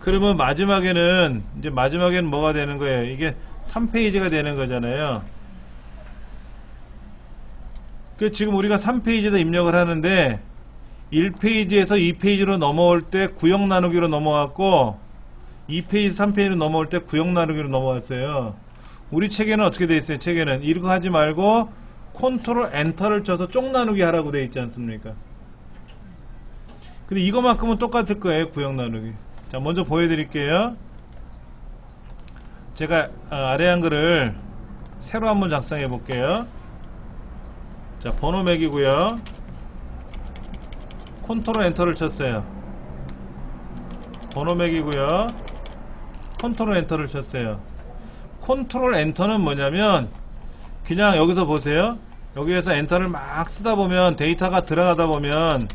그러면 마지막에는 이제 마지막에는 뭐가 되는 거예요? 이게 3페이지가 되는 거잖아요. 그 지금 우리가 3페이지에다 입력을 하는데 1페이지에서 2페이지로 넘어올 때 구역 나누기로 넘어갔고 2페이지, 3페이지로 넘어올 때 구역 나누기로 넘어갔어요. 우리 책에는 어떻게 돼 있어요? 책에는 이거 하지 말고 컨트롤 엔터를 쳐서 쪽 나누기 하라고 돼 있지 않습니까? 근데 이거만큼은 똑같을 거예요. 구역 나누기. 자, 먼저 보여드릴게요. 제가 아래 한글을 새로 한번 작성해 볼게요. 자, 번호 매기고요. 컨트롤 엔터를 쳤어요. 번호 매기고요. 컨트롤 엔터를 쳤어요. 컨트롤 엔터는 뭐냐면 그냥 여기서 보세요. 여기에서 엔터를 막 쓰다 보면 데이터가 들어가다 보면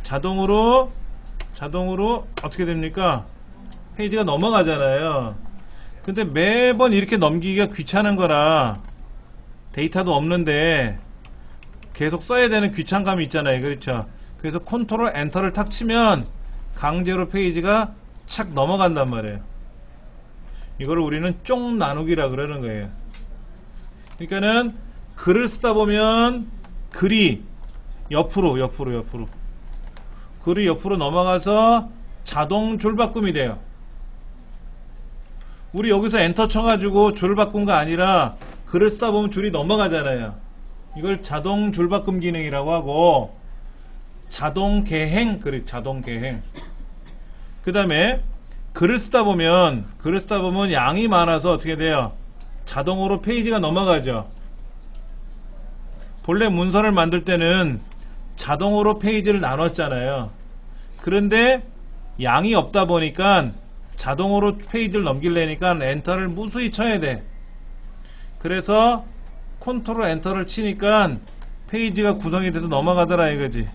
자동으로 어떻게 됩니까? 페이지가 넘어가잖아요. 근데 매번 이렇게 넘기기가 귀찮은 거라 데이터도 없는데 계속 써야 되는 귀찮감이 있잖아요. 그렇죠? 그래서 컨트롤 엔터를 탁 치면 강제로 페이지가 착 넘어간단 말이에요. 이거를 우리는 쪽 나누기라 그러는 거예요. 그러니까는 글을 쓰다 보면 글이 옆으로 글이 옆으로 넘어가서 자동 줄바꿈이 돼요. 우리 여기서 엔터 쳐가지고 줄 바꾼 거 아니라 글을 쓰다 보면 줄이 넘어가잖아요. 이걸 자동 줄바꿈 기능이라고 하고 자동 개행, 그래 자동 개행. 그 다음에 글을 쓰다 보면 양이 많아서 어떻게 돼요? 자동으로 페이지가 넘어가죠. 본래 문서를 만들 때는 자동으로 페이지를 나눴잖아요. 그런데 양이 없다 보니까 자동으로 페이지를 넘기려니까 엔터를 무수히 쳐야 돼. 그래서 컨트롤 엔터를 치니까 페이지가 구성이 돼서 넘어가더라 이거지.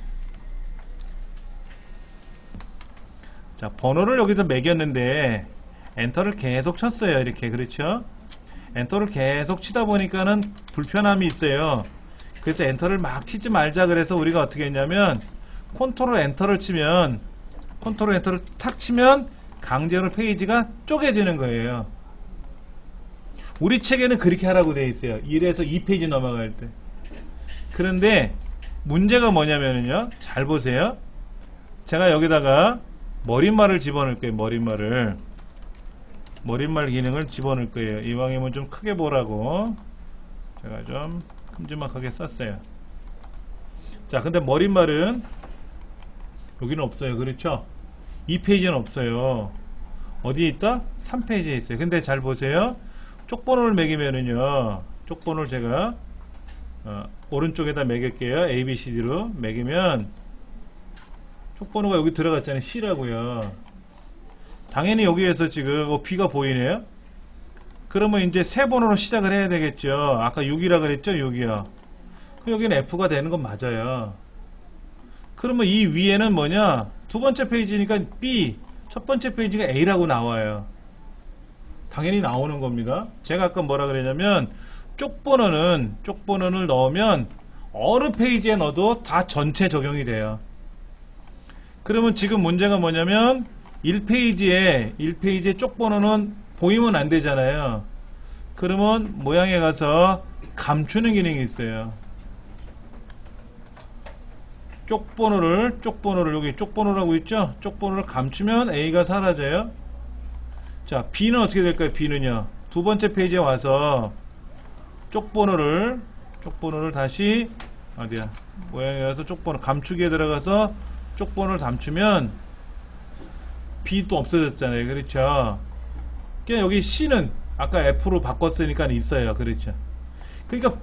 자, 번호를 여기서 매겼는데 엔터를 계속 쳤어요. 이렇게. 그렇죠? 엔터를 계속 치다 보니까는 불편함이 있어요. 그래서 엔터를 막 치지 말자 그래서 우리가 어떻게 했냐면 컨트롤 엔터를 치면 컨트롤 엔터를 탁 치면 강제로 페이지가 쪼개지는 거예요. 우리 책에는 그렇게 하라고 되어 있어요. 1에서 2페이지 넘어갈 때. 그런데 문제가 뭐냐면요, 잘 보세요. 제가 여기다가 머릿말을 집어넣을 거예요. 머릿말 기능을 집어넣을 거예요. 이왕이면 좀 크게 보라고 제가 좀 큼지막하게 썼어요. 자, 근데 머릿말은 여기는 없어요. 그렇죠? 2페이지는 없어요. 어디에 있다? 3페이지에 있어요. 근데 잘 보세요. 쪽번호를 매기면은요, 쪽번호를 제가 오른쪽에다 매길게요. ABCD로 매기면 쪽번호가 여기 들어갔잖아요. C라고요. 당연히 여기에서 지금 B가 보이네요. 그러면 이제 세 번호로 시작을 해야 되겠죠. 아까 6이라 그랬죠. 6이요. 그럼 여기는 F가 되는 건 맞아요. 그러면 이 위에는 뭐냐, 두 번째 페이지니까 B, 첫 번째 페이지가 A라고 나와요. 당연히 나오는 겁니다. 제가 아까 뭐라 그랬냐면 쪽번호를 넣으면 어느 페이지에 넣어도 다 전체 적용이 돼요. 그러면 지금 문제가 뭐냐면 1페이지에 쪽번호는 보이면 안 되잖아요. 그러면 모양에 가서 감추는 기능이 있어요. 쪽번호를 여기 쪽번호라고 있죠? 쪽번호를 감추면 A가 사라져요. 자, B는 어떻게 될까요? B는요, 두 번째 페이지에 와서 쪽번호를 다시 어디야, 모양에 가서 쪽번호 감추기에 들어가서 쪽번호를 감추면 B 또 없어졌잖아요. 그렇죠? 그러니까 여기 C는 아까 F로 바꿨으니까 있어요. 그렇죠? 그러니까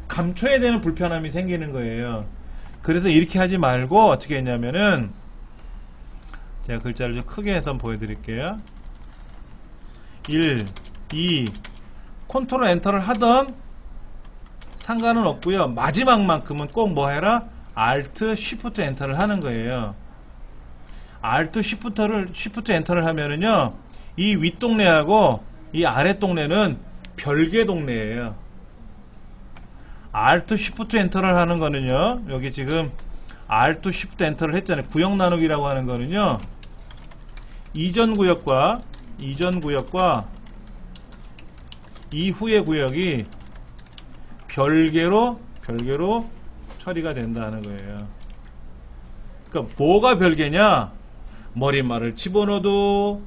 감춰야 되는 불편함이 생기는 거예요. 그래서 이렇게 하지 말고 어떻게 했냐면은, 제가 글자를 좀 크게 해서 한번 보여드릴게요. 1, 2, 컨트롤 엔터를 하던 상관은 없고요. 마지막만큼은 꼭 뭐 해라? Alt, Shift 엔터를 하는 거예요. Alt, Shift 엔터를 하면은요, 이 윗동네하고 이 아랫동네는 별개 동네예요. Alt, Shift 엔터를 하는 거는요, 여기 지금 Alt, Shift 엔터를 했잖아요. 구역 나누기라고 하는 거는요, 이전 구역과 이후의 구역이 별개로 처리가 된다는 거예요. 그러니까 뭐가 별개냐? 머릿말을 집어넣어도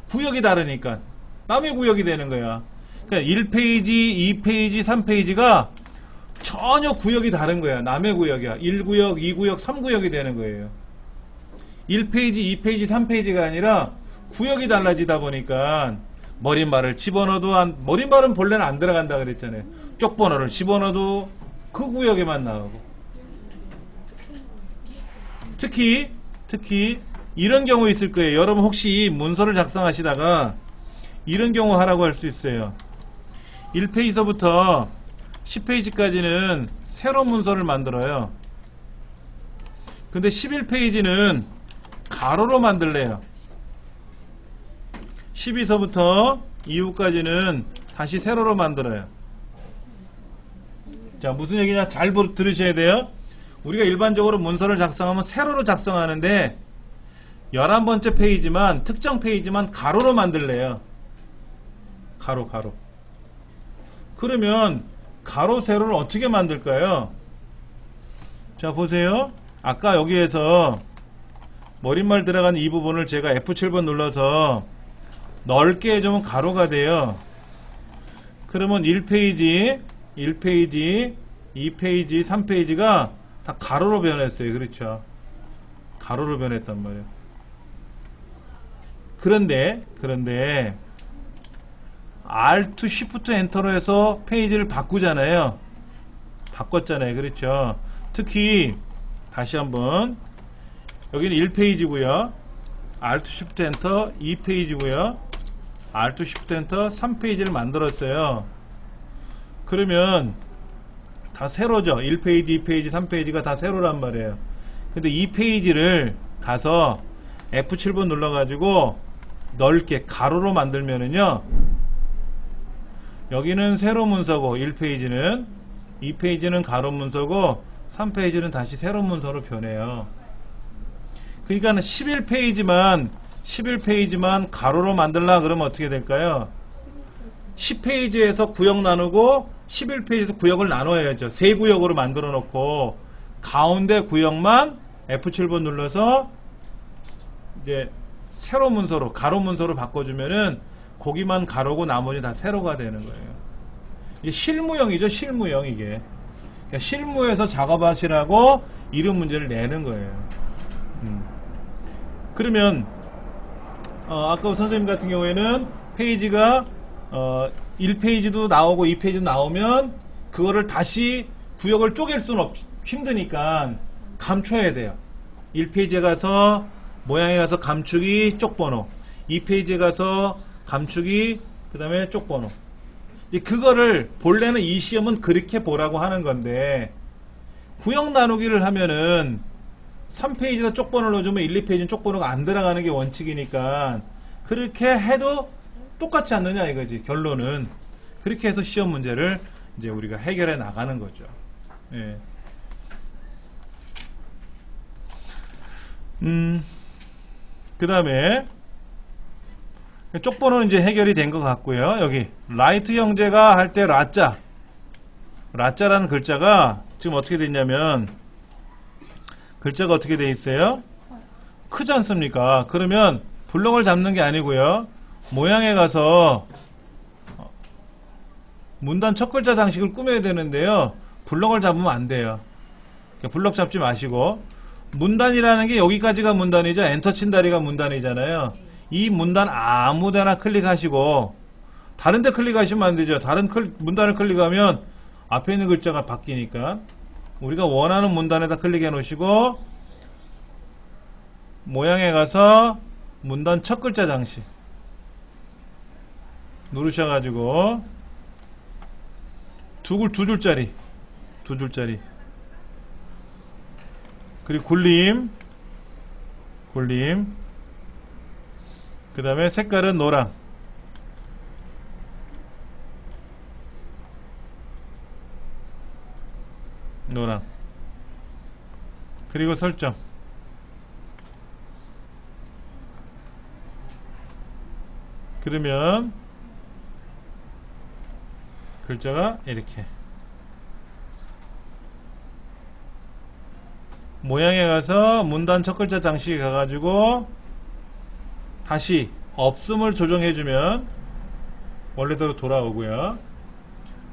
구역이 다르니까 남의 구역이 되는 거야. 그러니까 1페이지, 2페이지, 3페이지가 전혀 구역이 다른 거야. 남의 구역이야. 1구역, 2구역, 3구역이 되는 거예요. 1페이지, 2페이지, 3페이지가 아니라 구역이 달라지다 보니까 머릿말을 집어넣어도 머릿말은 본래는 안 들어간다 그랬잖아요. 쪽번호를 집어넣어도 그 구역에만 나오고. 특히 이런 경우 있을 거예요. 여러분 혹시 문서를 작성하시다가 이런 경우 하라고 할 수 있어요. 1페이지서부터 10페이지까지는 새로운 문서를 만들어요. 근데 11페이지는 가로로 만들래요. 12서부터 이후까지는 다시 세로로 만들어요. 자, 무슨 얘기냐? 잘 들으셔야 돼요. 우리가 일반적으로 문서를 작성하면 세로로 작성하는데 11번째 페이지만, 특정 페이지만 가로로 만들래요. 가로. 그러면 가로, 세로를 어떻게 만들까요? 자, 보세요. 아까 여기에서 머릿말 들어간 이 부분을 제가 F7번 눌러서 넓게 해주면 가로가 돼요. 그러면 1페이지, 2페이지, 3페이지가 다 가로로 변했어요. 그렇죠? 가로로 변했단 말이에요. 그런데 Alt, Shift, Enter로 해서 페이지를 바꾸잖아요. 바꿨잖아요. 그렇죠? 특히 다시 한번 여기는 1페이지고요. Alt, Shift, Enter 2페이지고요. Alt, Shift, Enter 3페이지를 만들었어요. 그러면 다 세로죠. 1페이지, 2페이지, 3페이지가 다 세로란 말이에요. 근데 2페이지를 가서 F7번 눌러가지고 넓게 가로로 만들면은요, 여기는 세로 문서고 1페이지는, 2페이지는 가로 문서고 3페이지는 다시 세로 문서로 변해요. 그러니까 11페이지만 가로로 만들라 그러면 어떻게 될까요? 10페이지에서 구역 나누고 11페이지에서 구역을 나눠야죠. 세 구역으로 만들어 놓고 가운데 구역만 F7번 눌러서 이제 세로 문서로 가로 문서로 바꿔주면은 거기만 가로고 나머지 다 세로가 되는 거예요. 이게 실무형이죠. 실무형 이게. 그러니까 실무에서 작업하시라고 이런 문제를 내는 거예요. 그러면 아까 선생님 같은 경우에는 페이지가 1페이지도 나오고 2페이지도 나오면 그거를 다시 구역을 쪼갤 수는 힘드니까 감춰야 돼요. 1페이지에 가서 모양에 가서 감추기 쪽번호, 2페이지에 가서 감추기 그 다음에 쪽번호. 그거를 본래는 이 시험은 그렇게 보라고 하는 건데 구역 나누기를 하면은 3페이지에다 쪽번호를 넣어주면 1, 2페이지는 쪽번호가 안 들어가는 게 원칙이니까 그렇게 해도 똑같지 않느냐 이거지. 결론은 그렇게 해서 시험 문제를 이제 우리가 해결해 나가는 거죠. 예. 그 다음에 쪽번호는 이제 해결이 된 것 같고요. 여기 라이트 형제가 할 때 라자라는 글자가 지금 어떻게 됐냐면 글자가 어떻게 돼 있어요? 크지 않습니까? 그러면 블럭을 잡는 게 아니고요. 모양에 가서 문단 첫 글자 장식을 꾸며야 되는데요. 블럭을 잡으면 안 돼요. 블럭 잡지 마시고 문단이라는 게 여기까지가 문단이죠. 엔터 친 다리가 문단이잖아요. 이 문단 아무데나 클릭하시고 다른 데 클릭하시면 안 되죠. 다른 문단을 클릭하면 앞에 있는 글자가 바뀌니까 우리가 원하는 문단에다 클릭해 놓으시고 모양에 가서 문단 첫 글자 장식 누르셔가지고 두 줄짜리 그리고 굴림 그 다음에 색깔은 노랑 그리고 설정 그러면 글자가 이렇게 모양에 가서 문단 첫 글자 장식에 가가지고 다시 없음을 조정해주면 원래대로 돌아오고요.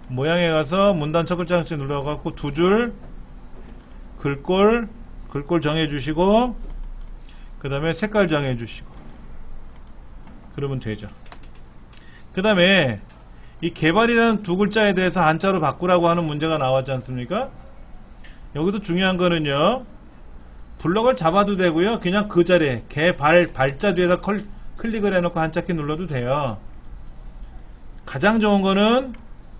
모양에 가서 문단 첫 글자 장식 눌러갖고 두 줄 글꼴 정해주시고 그 다음에 색깔 정해주시고 그러면 되죠. 그 다음에 이 개발이라는 두 글자에 대해서 한자로 바꾸라고 하는 문제가 나왔지 않습니까? 여기서 중요한 거는요. 블럭을 잡아도 되고요. 그냥 그 자리에 개발 발자 뒤에다 클릭을 해놓고 한자키 눌러도 돼요. 가장 좋은 거는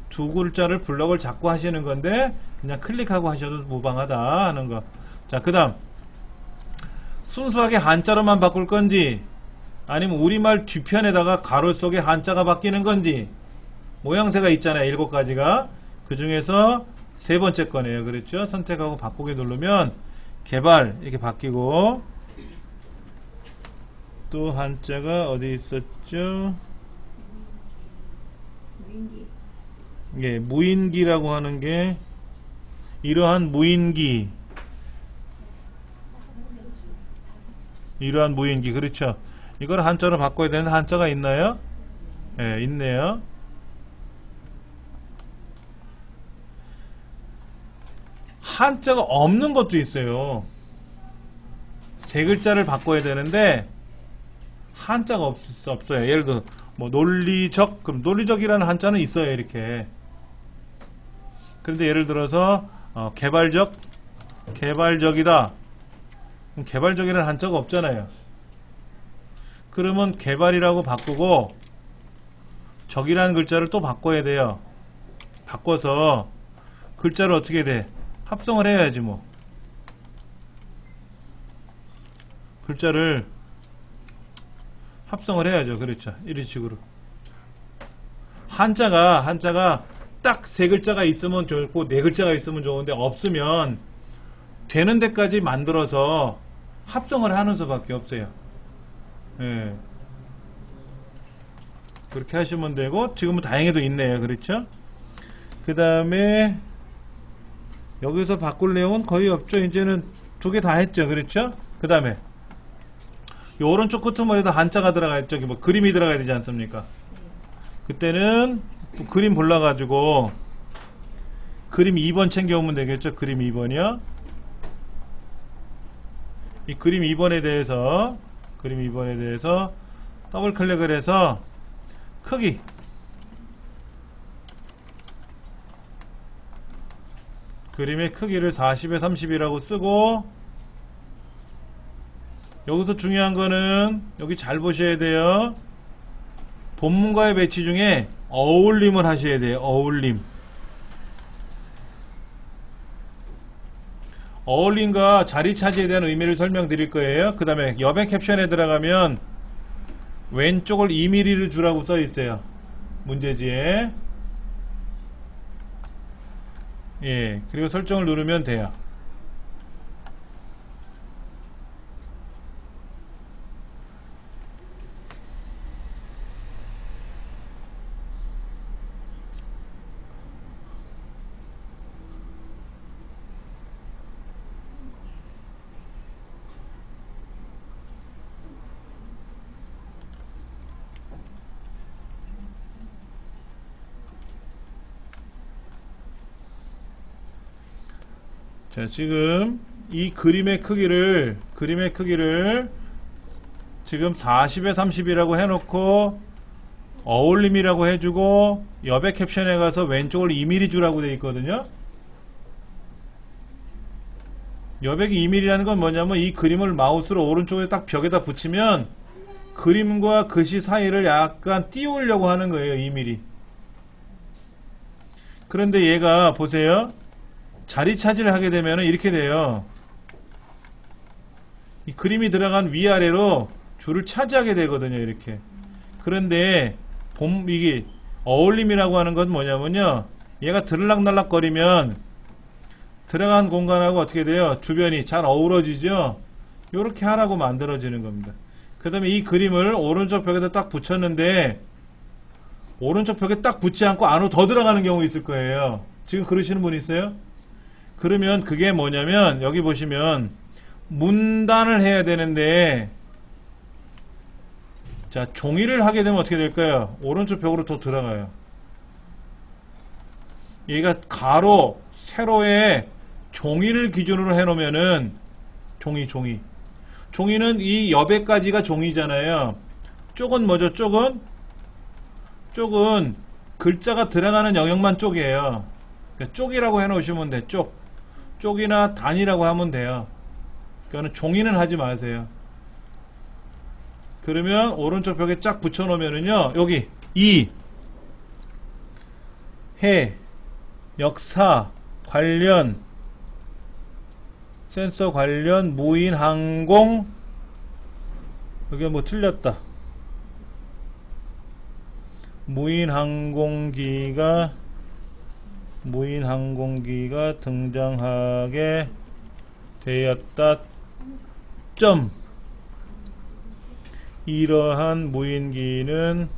두 글자를 블럭을 잡고 하시는 건데 그냥 클릭하고 하셔도 무방하다 하는 거. 자, 그 다음 순수하게 한자로만 바꿀 건지 아니면 우리말 뒤편에다가 가로 속에 한자가 바뀌는 건지 모양새가 있잖아요. 7가지가 그 중에서 세 번째 거네요. 그렇죠? 선택하고 바꾸기 누르면 개발 이렇게 바뀌고 또 한자가 어디 있었죠? 무인기. 예, 무인기라고 하는 게 이러한 무인기 그렇죠? 이걸 한자로 바꿔야 되는데 한자가 있나요? 예, 있네요. 한자가 없는 것도 있어요. 세 글자를 바꿔야 되는데 한자가 없어요. 예를 들어 뭐 논리적, 그럼 논리적이라는 한자는 있어요. 이렇게. 그런데 예를 들어서 개발적이다. 그럼 개발적이라는 한자가 없잖아요. 그러면 개발이라고 바꾸고 적이라는 글자를 또 바꿔야 돼요. 바꿔서 글자를 어떻게 돼? 합성을 해야지 뭐. 글자를 합성을 해야죠. 그렇죠. 이런 식으로. 한자가 딱 세 글자가 있으면 좋고 네 글자가 있으면 좋은데 없으면 되는 데까지 만들어서 합성을 하는 수밖에 없어요. 예. 그렇게 하시면 되고, 지금은 다행히도 있네요. 그렇죠? 그 다음에 여기서 바꿀 내용은 거의 없죠. 이제는 두 개 다 했죠. 그렇죠? 그 다음에 이 오른쪽 끄트머리에다 한자가 들어가 있죠. 뭐 그림이 들어가야 되지 않습니까? 그때는 그림 골라가지고 그림 2번 챙겨오면 되겠죠. 그림 2번이요. 이 그림 2번에 대해서 더블 클릭을 해서 크기 그림의 크기를 40에 30이라고 쓰고, 여기서 중요한 거는 여기 잘 보셔야 돼요. 본문과의 배치 중에 어울림을 하셔야 돼요. 어울림과 자리 차지에 대한 의미를 설명드릴 거예요. 그 다음에 여백 캡션에 들어가면 왼쪽을 2mm를 주라고 써 있어요. 문제지에. 예, 그리고 설정을 누르면 돼요. 자, 지금 이 그림의 크기를 지금 40에 30이라고 해놓고 어울림이라고 해주고 여백 캡션에 가서 왼쪽을 2mm 주라고 되어 있거든요. 여백이 2mm라는 건 뭐냐면 이 그림을 마우스로 오른쪽에 딱 벽에다 붙이면 그림과 글씨 사이를 약간 띄우려고 하는 거예요. 2mm. 그런데 얘가 보세요. 자리 차지를 하게 되면 이렇게 돼요. 이 그림이 들어간 위아래로 줄을 차지하게 되거든요. 이렇게. 그런데 이게 어울림이라고 하는 건 뭐냐면요, 얘가 들락날락 거리면 들어간 공간하고 어떻게 돼요? 주변이 잘 어우러지죠. 이렇게 하라고 만들어지는 겁니다. 그 다음에 이 그림을 오른쪽 벽에다 딱 붙였는데 오른쪽 벽에 딱 붙지 않고 안으로 더 들어가는 경우 있을 거예요. 지금 그러시는 분 있어요? 그러면 그게 뭐냐면 여기 보시면 문단을 해야 되는데, 자, 종이를 하게 되면 어떻게 될까요? 오른쪽 벽으로 더 들어가요. 얘가 가로, 세로에 종이를 기준으로 해놓으면은 종이는 이 여백까지가 종이잖아요. 쪽은 뭐죠? 쪽은 글자가 들어가는 영역만 쪽이에요. 그러니까 쪽이라고 해놓으시면 돼. 쪽이나 단이라고 하면 돼요. 그러니까 종이는 하지 마세요. 그러면 오른쪽 벽에 쫙 붙여놓으면은요, 여기 해, 역사, 관련, 센서 관련, 무인, 항공, 여기 뭐 틀렸다. 무인 항공기가 등장하게 되었다. 이러한 무인기는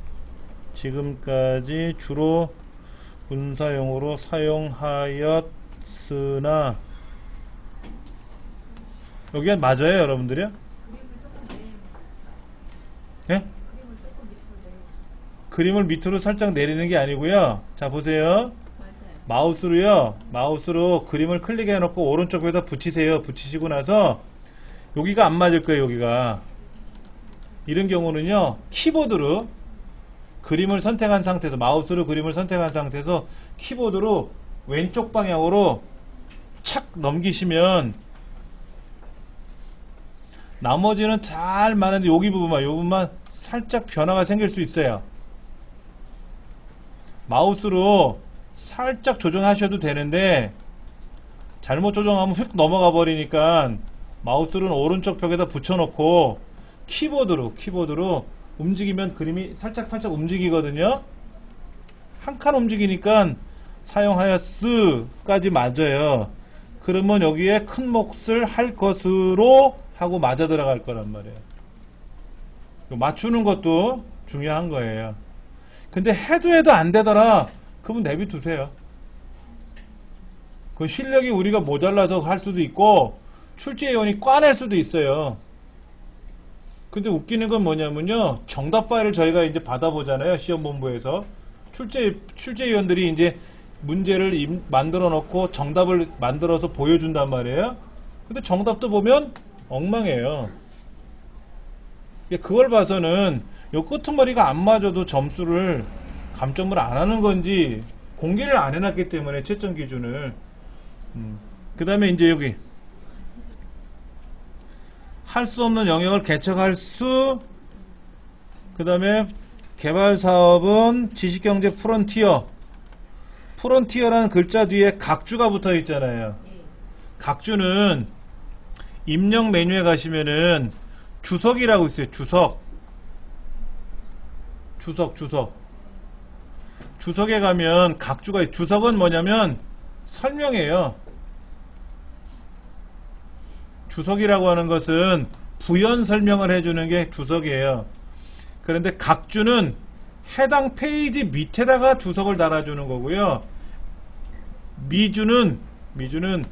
지금까지 주로 군사용으로 사용하였으나, 여기가 맞아요, 여러분들이요? 예? 그림을 밑으로 살짝 내리는 게 아니고요. 자, 보세요. 마우스로 그림을 클릭해 놓고 오른쪽 벽에다 붙이세요. 붙이시고 나서 여기가 안 맞을 거예요. 여기가. 이런 경우는요, 키보드로 그림을 선택한 상태에서, 마우스로 그림을 선택한 상태에서 키보드로 왼쪽 방향으로 착 넘기시면 나머지는 잘 맞는데 여기 부분만 살짝 변화가 생길 수 있어요. 마우스로 살짝 조정하셔도 되는데 잘못 조정하면 휙 넘어가 버리니까 마우스는 오른쪽 벽에다 붙여놓고 키보드로 움직이면 그림이 살짝 움직이거든요. 한 칸 움직이니까 사용하였으까지 맞아요. 그러면 여기에 큰 몫을 할 것으로 하고 맞아 들어갈 거란 말이에요. 맞추는 것도 중요한 거예요. 근데 해도 안 되더라. 그러면 내비두세요. 그 실력이 우리가 모자라서 할 수도 있고 출제위원이 꽈낼 수도 있어요. 근데 웃기는 건 뭐냐면요. 정답 파일을 저희가 이제 받아보잖아요. 시험본부에서. 출제위원들이 이제 문제를 만들어 놓고 정답을 만들어서 보여준단 말이에요. 근데 정답도 보면 엉망이에요. 그걸 봐서는 요 끄트머리가 안 맞아도 점수를 감점을 안 하는 건지 공개를 안 해놨기 때문에 채점 기준을. 그 다음에 이제 여기 할 수 없는 영역을 개척할 수, 그 다음에 개발 사업은 지식경제 프론티어. 프론티어라는 글자 뒤에 각주가 붙어 있잖아요. 각주는 입력 메뉴에 가시면은 주석이라고 있어요. 주석에 가면 각주가 있어요. 주석은 뭐냐면 설명이에요. 주석이라고 하는 것은 부연 설명을 해주는 게 주석이에요. 그런데 각주는 해당 페이지 밑에다가 주석을 달아주는 거고요. 미주는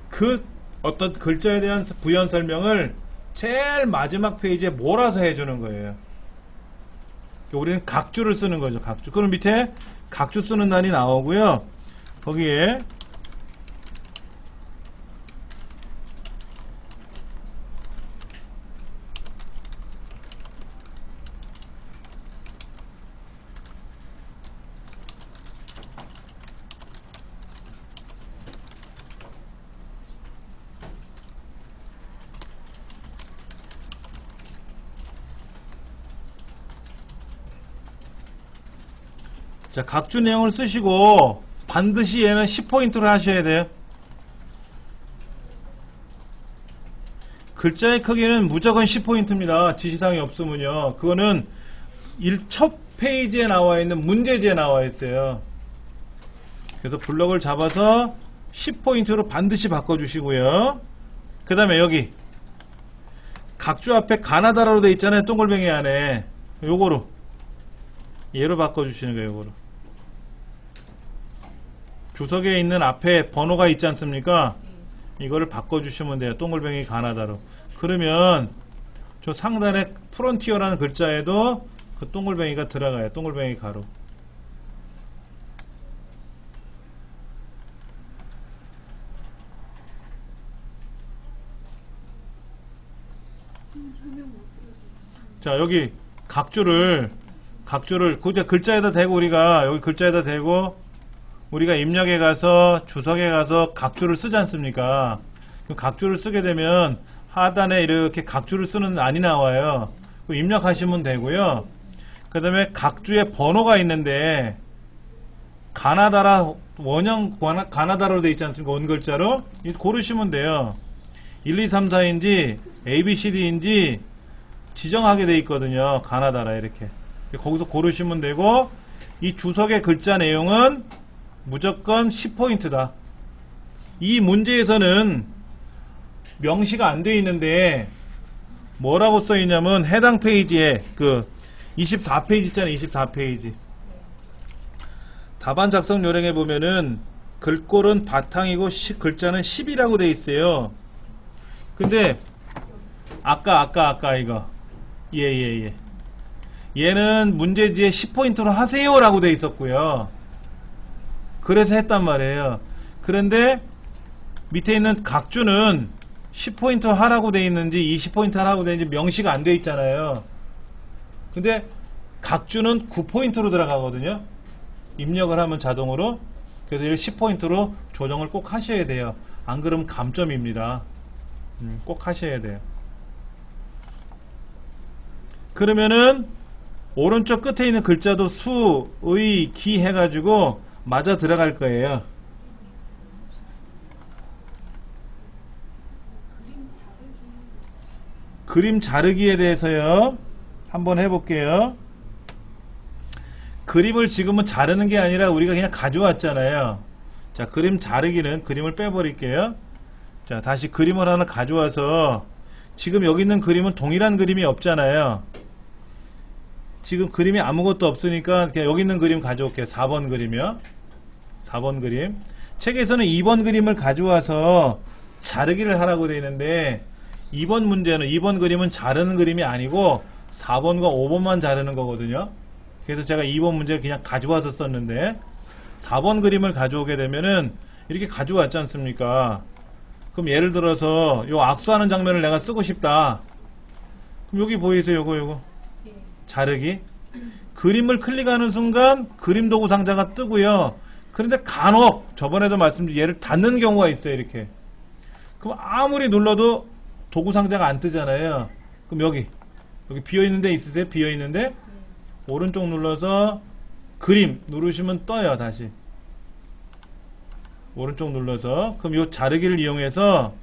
그 어떤 글자에 대한 부연 설명을 제일 마지막 페이지에 몰아서 해주는 거예요. 우리는 각주를 쓰는 거죠. 각주. 그럼 밑에 각주 쓰는 난이 나오고요. 거기에 자, 각주 내용을 쓰시고 반드시 얘는 10포인트로 하셔야 돼요. 글자의 크기는 무조건 10포인트입니다. 지시사항이 없으면요. 그거는 첫 페이지에 나와 있는 문제지에 나와 있어요. 그래서 블럭을 잡아서 10포인트로 반드시 바꿔주시고요. 그 다음에 여기 각주 앞에 가나다라로 되어 있잖아요. 동글뱅이 안에. 요거로 얘로 바꿔주시는 거예요. 요거로. 주석에 있는 앞에 번호가 있지 않습니까? 이거를 바꿔주시면 돼요. 동글뱅이 가나다로. 그러면 저 상단에 프론티어라는 글자에도 그 동글뱅이가 들어가요. 동글뱅이 가로. 자, 여기 각주를 그 글자에다 대고 우리가 여기 글자에다 대고 우리가 입력에 가서 주석에 가서 각주를 쓰지 않습니까? 그 각주를 쓰게 되면 하단에 이렇게 각주를 쓰는 안이 나와요. 입력하시면 되고요. 그 다음에 각주에 번호가 있는데 가나다라 원형 가나다로 되어 있지 않습니까? 원글자로 고르시면 돼요. 1, 2, 3, 4인지 A, B, C, D인지 지정하게 되어 있거든요. 가나다라 이렇게. 거기서 고르시면 되고 이 주석의 글자 내용은 무조건 10포인트다. 이 문제에서는 명시가 안 되어 있는데 뭐라고 써 있냐면 해당 페이지에 그 24페이지 있잖아요. 24페이지. 답안 작성 요령에 보면은 글꼴은 바탕이고 글자는 10이라고 되어 있어요. 근데 아까 이거 예. 얘는 문제지에 10포인트로 하세요 라고 되어 있었고요. 그래서 했단 말이에요. 그런데 밑에 있는 각주는 10포인트 하라고 되어 있는지 20포인트 하라고 되어 있는지 명시가 안 되어 있잖아요. 근데 각주는 9포인트로 들어가거든요. 입력을 하면 자동으로. 그래서 이걸 10포인트로 조정을 꼭 하셔야 돼요. 안 그러면 감점입니다. 꼭 하셔야 돼요. 그러면은 오른쪽 끝에 있는 글자도 수, 의, 기 해가지고 맞아 들어갈 거예요. 그림 자르기에 대해서요. 한번 해볼게요. 그림을 지금은 자르는 게 아니라 우리가 그냥 가져왔잖아요. 자, 그림 자르기는 그림을 빼버릴게요. 자, 다시 그림을 하나 가져와서 지금 여기 있는 그림은 동일한 그림이 없잖아요. 지금 그림이 아무것도 없으니까 그냥 여기 있는 그림 가져올게요. 4번 그림이요. 4번 그림. 책에서는 2번 그림을 가져와서 자르기를 하라고 되어 있는데 2번 문제는 2번 그림은 자르는 그림이 아니고 4번과 5번만 자르는 거거든요. 그래서 제가 2번 문제를 그냥 가져와서 썼는데 4번 그림을 가져오게 되면은 이렇게 가져왔지 않습니까? 그럼 예를 들어서 요 악수하는 장면을 내가 쓰고 싶다. 그럼 여기 보이세요? 요거 자르기. 그림을 클릭하는 순간 그림 도구 상자가 뜨고요. 그런데 간혹 저번에도 말씀드린 얘를 닫는 경우가 있어요. 이렇게. 그럼 아무리 눌러도 도구 상자가 안 뜨잖아요. 그럼 여기 비어있는 데 있으세요? 비어있는 데 오른쪽 눌러서 그림 누르시면 떠요. 다시 오른쪽 눌러서. 그럼 요 자르기를 이용해서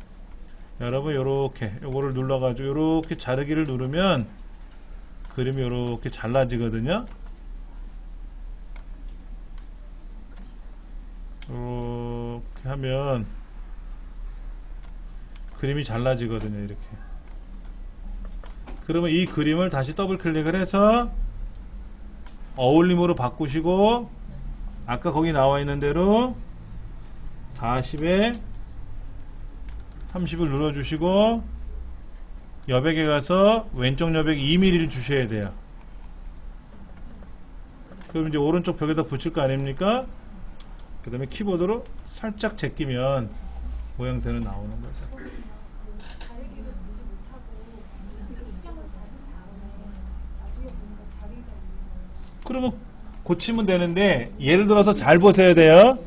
여러분 요렇게 요거를 눌러가지고 요렇게 자르기를 누르면 그림이 요렇게 잘라지거든요. 이렇게 하면 그림이 잘라지거든요. 이렇게. 그러면 이 그림을 다시 더블 클릭을 해서 어울림으로 바꾸시고 아까 거기 나와 있는 대로 40에 30을 눌러주시고 여백에 가서 왼쪽 여백 2mm를 주셔야 돼요. 그럼 이제 오른쪽 벽에다 붙일 거 아닙니까? 그 다음에 키보드로 살짝 제끼면 모양새는 나오는 거죠. 그러면 고치면 되는데 예를 들어서 잘 보셔야 돼요.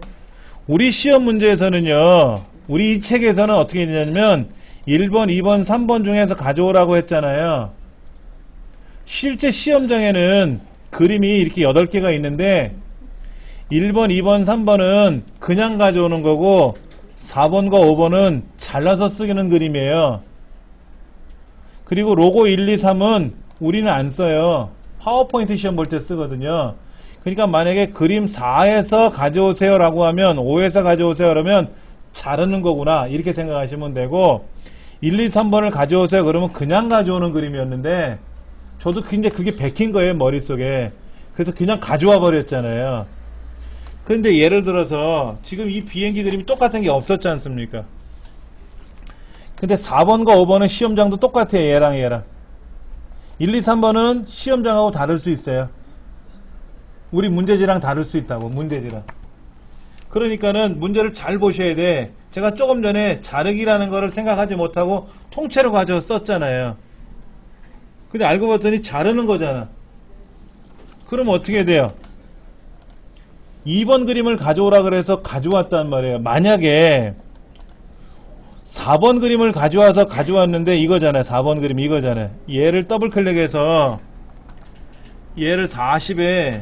우리 시험 문제에서는요. 우리 이 책에서는 어떻게 되냐면 1번, 2번, 3번 중에서 가져오라고 했잖아요. 실제 시험장에는 그림이 이렇게 8개가 있는데 1번, 2번, 3번은 그냥 가져오는 거고 4번과 5번은 잘라서 쓰는 그림이에요. 그리고 로고 1, 2, 3은 우리는 안 써요. 파워포인트 시험 볼 때 쓰거든요. 그러니까 만약에 그림 4에서 가져오세요 라고 하면 5에서 가져오세요 그러면 자르는 거구나 이렇게 생각하시면 되고 1, 2, 3번을 가져오세요 그러면 그냥 가져오는 그림이었는데 저도 이제 그게 bek힌 거예요 머릿속에. 그래서 그냥 가져와 버렸잖아요. 근데 예를 들어서 지금 이 비행기 그림이 똑같은 게 없었지 않습니까? 근데 4번과 5번은 시험장도 똑같아요. 얘랑 1, 2, 3번은 시험장하고 다를 수 있어요. 우리 문제지랑 다를 수 있다고. 문제지랑. 그러니까는 문제를 잘 보셔야 돼. 제가 조금 전에 자르기라는 거를 생각하지 못하고 통째로 가져서 썼잖아요. 근데 알고 봤더니 자르는 거잖아. 그럼 어떻게 돼요? 2번 그림을 가져오라 그래서 가져왔단 말이에요. 만약에 4번 그림을 가져와서 가져왔는데 이거잖아요. 4번 그림 이거잖아요. 얘를 더블 클릭해서 얘를 40에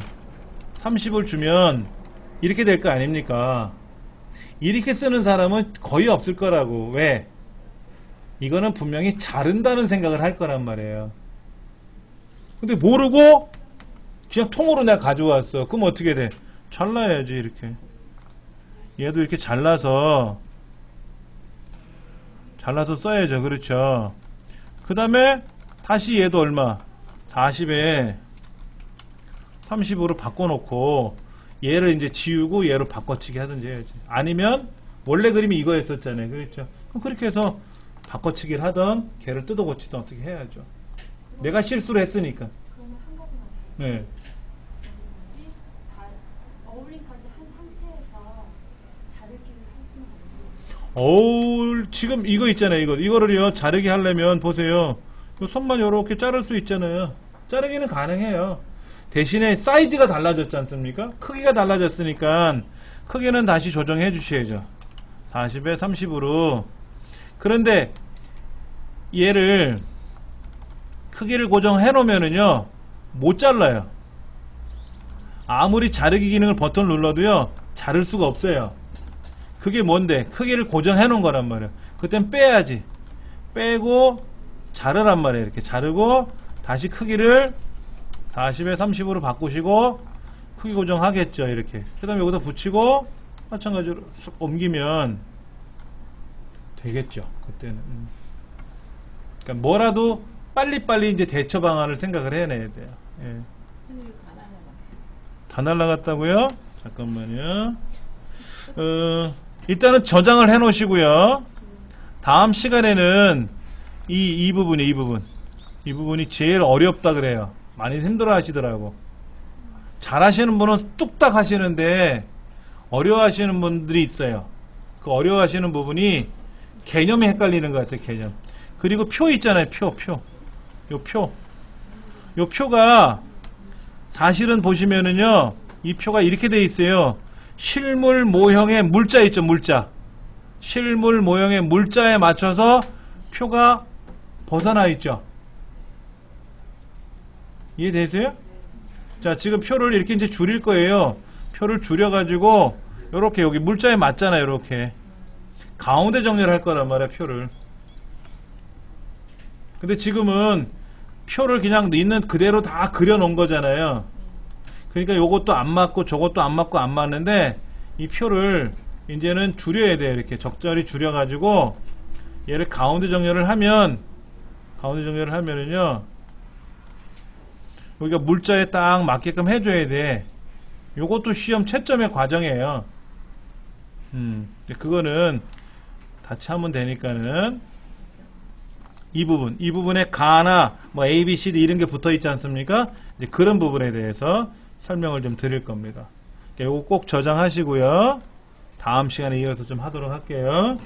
30을 주면 이렇게 될 거 아닙니까? 이렇게 쓰는 사람은 거의 없을 거라고. 왜? 이거는 분명히 자른다는 생각을 할 거란 말이에요. 근데 모르고 그냥 통으로 내가 가져왔어. 그럼 어떻게 돼? 잘라야지 이렇게. 얘도 이렇게 잘라서 써야죠. 그렇죠. 그 다음에 다시 얘도 얼마? 40에 30으로 바꿔놓고 얘를 이제 지우고 얘로 바꿔치기 하든지 해야지. 아니면 원래 그림이 이거였었잖아요. 그렇죠. 그럼 그렇게 해서 바꿔치기를 하던 걔를 뜯어 고치던 어떻게 해야죠. 내가 실수를 했으니까. 그러면 한 가지만 네. 어울림까지 한 상태에서 자르기를 할 수는 없는. 지금 이거 있잖아요. 이거를요 자르기 하려면 보세요. 손만 이렇게 자를 수 있잖아요. 자르기는 가능해요. 대신에 사이즈가 달라졌지 않습니까? 크기가 달라졌으니까 크기는 다시 조정해 주셔야죠. 40에 30으로. 그런데 얘를 크기를 고정해 놓으면은요 못 잘라요. 아무리 자르기 기능을 버튼을 눌러도요 자를 수가 없어요. 그게 뭔데? 크기를 고정해 놓은 거란 말이에요. 그땐 빼야지. 빼고 자르란 말이에요. 이렇게 자르고 다시 크기를 40에 30으로 바꾸시고 크기 고정하겠죠. 이렇게. 그 다음에 여기다 붙이고 마찬가지로 옮기면 되겠죠. 그때는. 그러니까 뭐라도 빨리빨리 이제 대처 방안을 생각을 해내야 돼요. 예. 다 날라갔다고요? 잠깐만요. 일단은 저장을 해 놓으시고요. 다음 시간에는 이 부분이 제일 어렵다 그래요. 많이 힘들어 하시더라고. 잘 하시는 분은 뚝딱 하시는데 어려워 하시는 분들이 있어요. 그 어려워 하시는 부분이 개념이 헷갈리는 것 같아요. 개념. 그리고 표 있잖아요. 요 표가 사실은 보시면은요, 이 표가 이렇게 돼 있어요. 실물 모형의 물자 있죠. 물자. 실물 모형의 물자에 맞춰서 표가 벗어나 있죠. 이해되세요? 자, 지금 표를 이렇게 이제 줄일 거예요. 표를 줄여가지고 요렇게 여기 물자에 맞잖아요. 요렇게 가운데 정렬을 할 거란 말이야. 표를. 근데 지금은 표를 그냥 있는 그대로 다 그려 놓은 거잖아요. 그러니까 요것도 안 맞고 저것도 안 맞고 안 맞는데 이 표를 이제는 줄여야 돼요. 이렇게 적절히 줄여 가지고 얘를 가운데 정렬을 하면은요, 여기가 물자에 딱 맞게끔 해줘야 돼. 요것도 시험 채점의 과정이에요. 그거는 같이 하면 되니까는 이 부분에 가나 뭐 A, B, C, D 이런 게 붙어 있지 않습니까? 이제 그런 부분에 대해서 설명을 좀 드릴 겁니다. 요거 꼭 저장하시고요. 다음 시간에 이어서 좀 하도록 할게요.